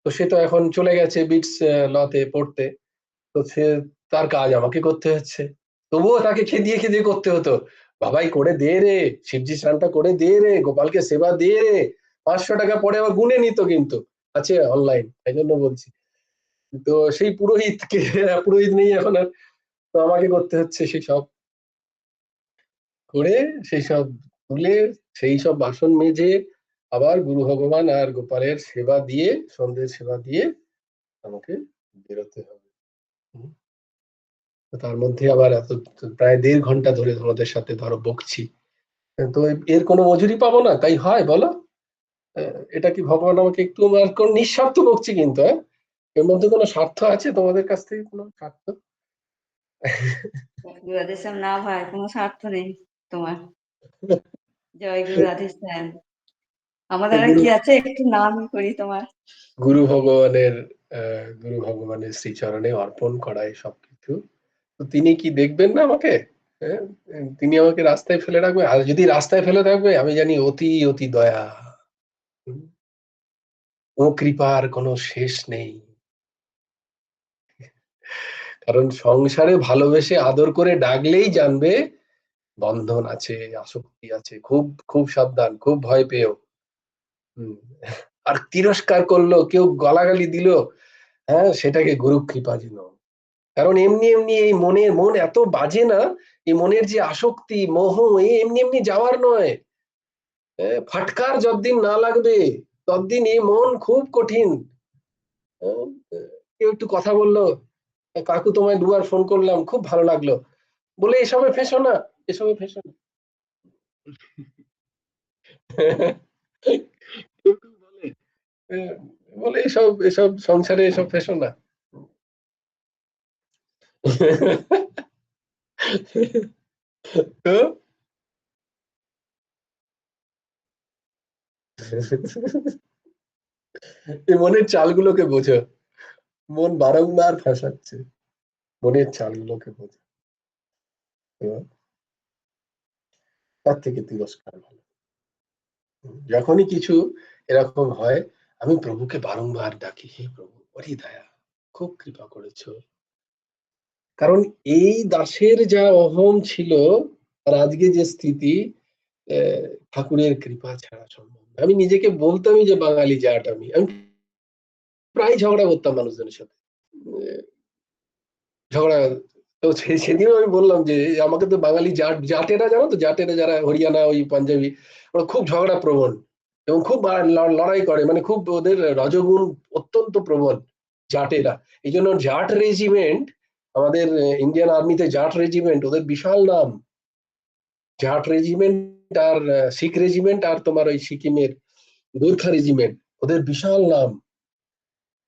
তো সে তো এখন চলে গেছে বিটস লতে পড়তে। তো সে, তার কাজ আমাকে করতে হচ্ছে, তবুও তাকে খেদিয়ে খেদিয়ে করতে হতো। বাবাই করে দে রে, শিবজি স্নানটা করে দে রে, গোপালকে সেবা দে রে। 500 টাকা পরে আবার গুনে নিত কিন্তু, আছে অনলাইন, তাই জন্য বলছি। তো সেই পুরোহিতকে, পুরোহিত নেই এখন আর, তো আমাকে করতে হচ্ছে সেই সব করে, সেই সব তুলে, সেই সব বাসন মেজে আবার গুরু ভগবান আর গোপালের সেবা দিয়ে, সন্ধ্যের সেবা দিয়ে আমাকে বেরোতে হবে। হুম। তো তার মধ্যে আবার এত প্রায় 1.5 ঘন্টা ধরে তোমাদের সাথে ধরো বকছি, তো এর কোনো মজুরি পাবো না, তাই হয় বলো? এটা কি ভগবান আমাকে একটু, আর কোন নিঃস্বার্থ বকছি কিন্তু, হ্যাঁ, এর মধ্যে কোনো স্বার্থ আছে তোমাদের কাছ থেকে, কোনো স্বার্থ? গুরু রাধেশ্যাম, না ভাই, কোনো স্বার্থ নেই তোমার। জয় গুরু রাধেশ্যাম। আমাদের আর গুরু কি আছে, একটু নাম করি তোমার। গুরু ভগবানের গুরু ভগবানের শ্রীচরণে অর্পণ করাই সবকিছু। তো তিনি কি দেখবেন না আমাকে? হ্যাঁ, তিনি আমাকে রাস্তায় ফেলে রাখবে, আর যদি রাস্তায় ফেলে রাখবে আমি জানি অতি অতি দয়া। হুম, ও কৃপার কোনো শেষ নেই। কারণ সংসারে ভালোবেসে আদর করে ডাকলেই জানবে বন্ধন আছে, আসক্তি আছে, খুব খুব সাবধান, খুব ভয় পেও। হুম, আর তিরস্কার করলো, কেউ গালাগালি দিল, হ্যাঁ, সেটাকে গুরু কৃপা যেন। কারণ এমনি এমনি এই মন এত বাজে না, এই মনের যে আসক্তি মোহ, এই এমনি এমনি যাওয়ার নয়। ফাটকার যতদিন না লাগবে ততদিন এই মন খুব কঠিন। আহ, কেউ একটু কথা বললো, কাকু তোমায় 2বার ফোন করলাম, খুব ভালো লাগলো, বলে এসবে ফেসো না, এসবে ফেসো না। কেউ কেউ বলে, আহ, বলে এসব এসব সংসারে এসব ফেসো না। তো এই মনের চালগুলোকে বোঝো, মন বারংবার ফাঁসাচ্ছে, মনের চালগুলোকে বোঝো। তো তার থেকে তিরস্কার ভালো। যখনই কিছু এরকম হয়, আমি প্রভুকে বারংবার ডাকি, হে প্রভু, বড়ই দয়া, খুব কৃপা করেছো। কারণ এই দাসের যা অহং ছিল, আর আজকে যে স্থিতি, ঠাকুরের কৃপা ছাড়া সম্ভব না। আমি নিজেকে বলতামই যে বাঙালি জাট, আমি আমি প্রায় ঝগড়া করতাম মানুষজনের সাথে, আহ, ঝগড়া। তো সেদিনও আমি বললাম যে আমাকে তো বাঙালি জাট, জাটেরা জানো তো, জাটেরা যারা হরিয়ানা, ওই পাঞ্জাবি, ওরা খুব ঝগড়া প্রবণ এবং খুব লড়াই করে, মানে খুব ওদের রজগুণ অত্যন্ত প্রবল জাটেরা। এই জন্য জাট রেজিমেন্ট, আমাদের ইন্ডিয়ান আর্মিতে জাট রেজিমেন্ট, ওদের বিশাল নাম। জাট রেজিমেন্ট আর শিখ রেজিমেন্ট, আর তোমার ওই সিকিমের গোর্খা রেজিমেন্ট, ওদের বিশাল নাম।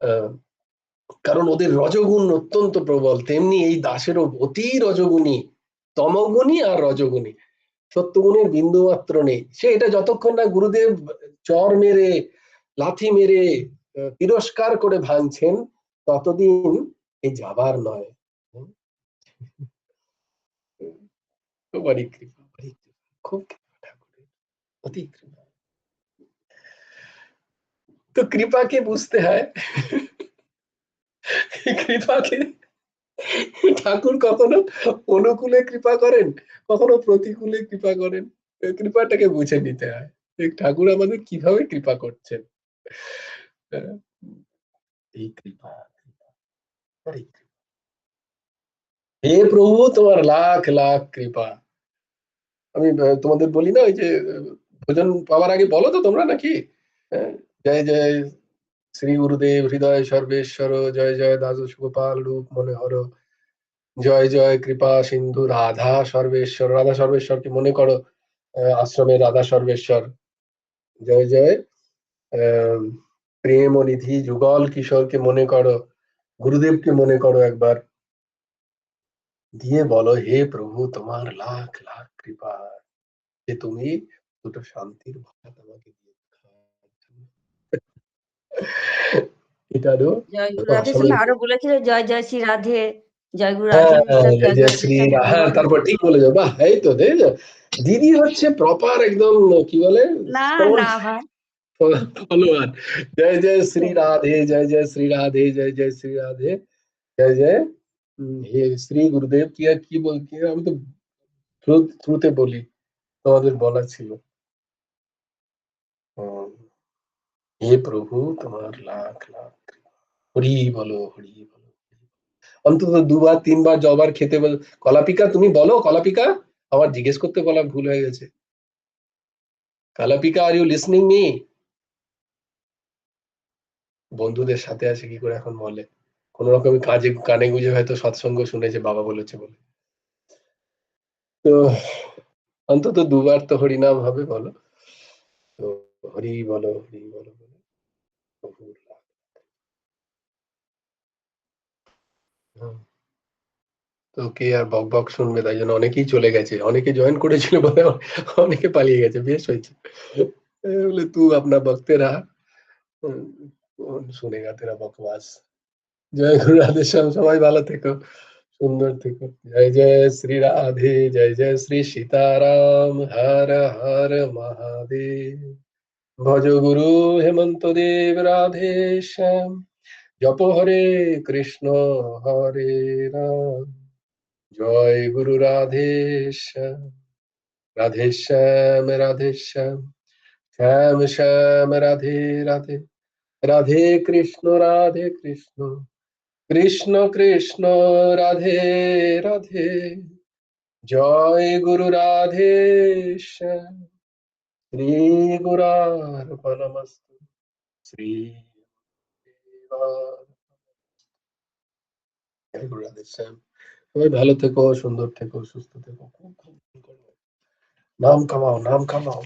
আহ, কারণ ওদের রজগুণ অত্যন্ত প্রবল, তেমনি এই দাসেরও অতি রজগুণী, তমগুণী আর রজগুণী, সত্যগুণের বিন্দু মাত্র নেই। সে এটা যতক্ষণ না গুরুদেব চর মেরে, লাথি মেরে, তিরস্কার করে ভাঙছেন, ততদিন এই যাবার নয়। হুম, বাড়ি কৃপা, বাড়ি কৃপা, খুব কৃপা ঠাকুরের, অতি কৃপা। তো কৃপাকে বুঝতে হয়, কৃপাকে ঠাকুর কখনো অনুকূলে কৃপা করেন, কখনো প্রতিকূলে কৃপা করেন। এই কৃপাটাকে বুঝে নিতে হয়। এই ঠাকুর আমাদের কিভাবে কৃপা করছেন। আহ, এই কৃপা, এই কৃপা। হে প্রভু তোমার লাখ লাখ কৃপা। আমি তোমাদের বলি না ওই যে ভোজন পাওয়ার আগে বলো তো তোমরা নাকি, জয় জয় শ্রী গুরুদেব হৃদয় সর্বেশ্বর, জয় জয় দাদু গোপাল রূপ মনে হর, জয় জয় কৃপা সিন্ধু রাধা সর্বেশ্বর। রাধা সর্বেশ্বরকে মনে করো, আশ্রমের রাধা সর্বেশ্বর। জয় জয় আহ প্রেম ও নিধি যুগল কিশোরকে মনে করো, গুরুদেবকে মনে করো একবার, দিয়ে বলো হে প্রভু তোমার লাখ লাখ কৃপা, যে তুমি দুটো শান্তির ভাত আমাকে দিয়ে খাওয়ার জন্য। এটারও জয় গুরু দেখো রাধে আসলে, তুমি আরো বলেছিলে জয় জয় শ্রী রাধে, জয় গুরু হ্যাঁ রাধে হ্যাঁ, শ্যাম, জয় জয় জয় গুরু শ্রী শ্যাম হ্যাঁ, বলো। তারপর ঠিক বলে যাও। বাহ, এই তো দেখো দিদি হচ্ছে প্রপার একদম, কি বলে, না স্টোন না ভাই, ফলোয়ার। জয় জয় শ্রী রাধে, জয় জয় শ্রী রাধে, জয় জয় শ্রী রাধে, জয় জয় হে শ্রী গুরুদেব। কি আর কি বল, কি আমি তো থ্রুতে বলি, তোমাদের বলা ছিল। হুম, হে প্রভু তোমার লাখ লাখ কৃপা। হরি বলো, হরি বলো। অন্তত দুবার তিনবার জবার খেতে বল। কলাপিকা তুমি বলো, কলাপিকা, আমার জিজ্ঞেস করতে বলা ভুল হয়ে গেছে। কলাপিকা, আর ইউ লিসনিং মি? বন্ধুদের সাথে আছে কি করে এখন বলে, কোন রকম কাজে কানে গুঁজে হয়তো সৎসঙ্গ শুনেছে, বাবা বলেছে বলে। তো অন্তত দুবার তো হরিনাম হবে, বলো তো। হরি বলো, হরি বলো বলো, প্রভুর লাখ। হুম, তো কে আর বক বক শুনবে, তাই জন্য অনেকেই চলে গেছে, অনেকে জয়েন করেছিল বলে অনেকে পালিয়ে গেছে, বেশ হয়েছে। বলে তু আপনা বকতে রাহা, कौन सुनेगा तेरा बकवास। জয় গুরু রাধে শ্যাম, সবাই ভালো থেকো, সুন্দর থেকো। জয় জয় শ্রী রাধে, জয় জয় শ্রী সীতারাম, হর হর মহাদেব। ভজ গুরু হেমন্ত দেব রাধে শ্যাম, জপ হরে কৃষ্ণ হরে রাম, জয় গুরু রাধে শ্যাম। রাধে শ্যাম, রাধে শ্যাম, শ্যাম শ্যাম রাধে রাধে, রাধে কৃষ্ণ, রাধে কৃষ্ণ, কৃষ্ণ কৃষ্ণ, রাধে রাধে। জয় গুরু রাধে শ্যাম, শ্রী গুরার্পণমস্তু, শ্রী জয় গুরু রাধে শ্যাম। সবাই ভালো থেকো, সুন্দর থেকো, সুস্থ থেকো, খুব খুব নাম কামাও, নাম কামাও।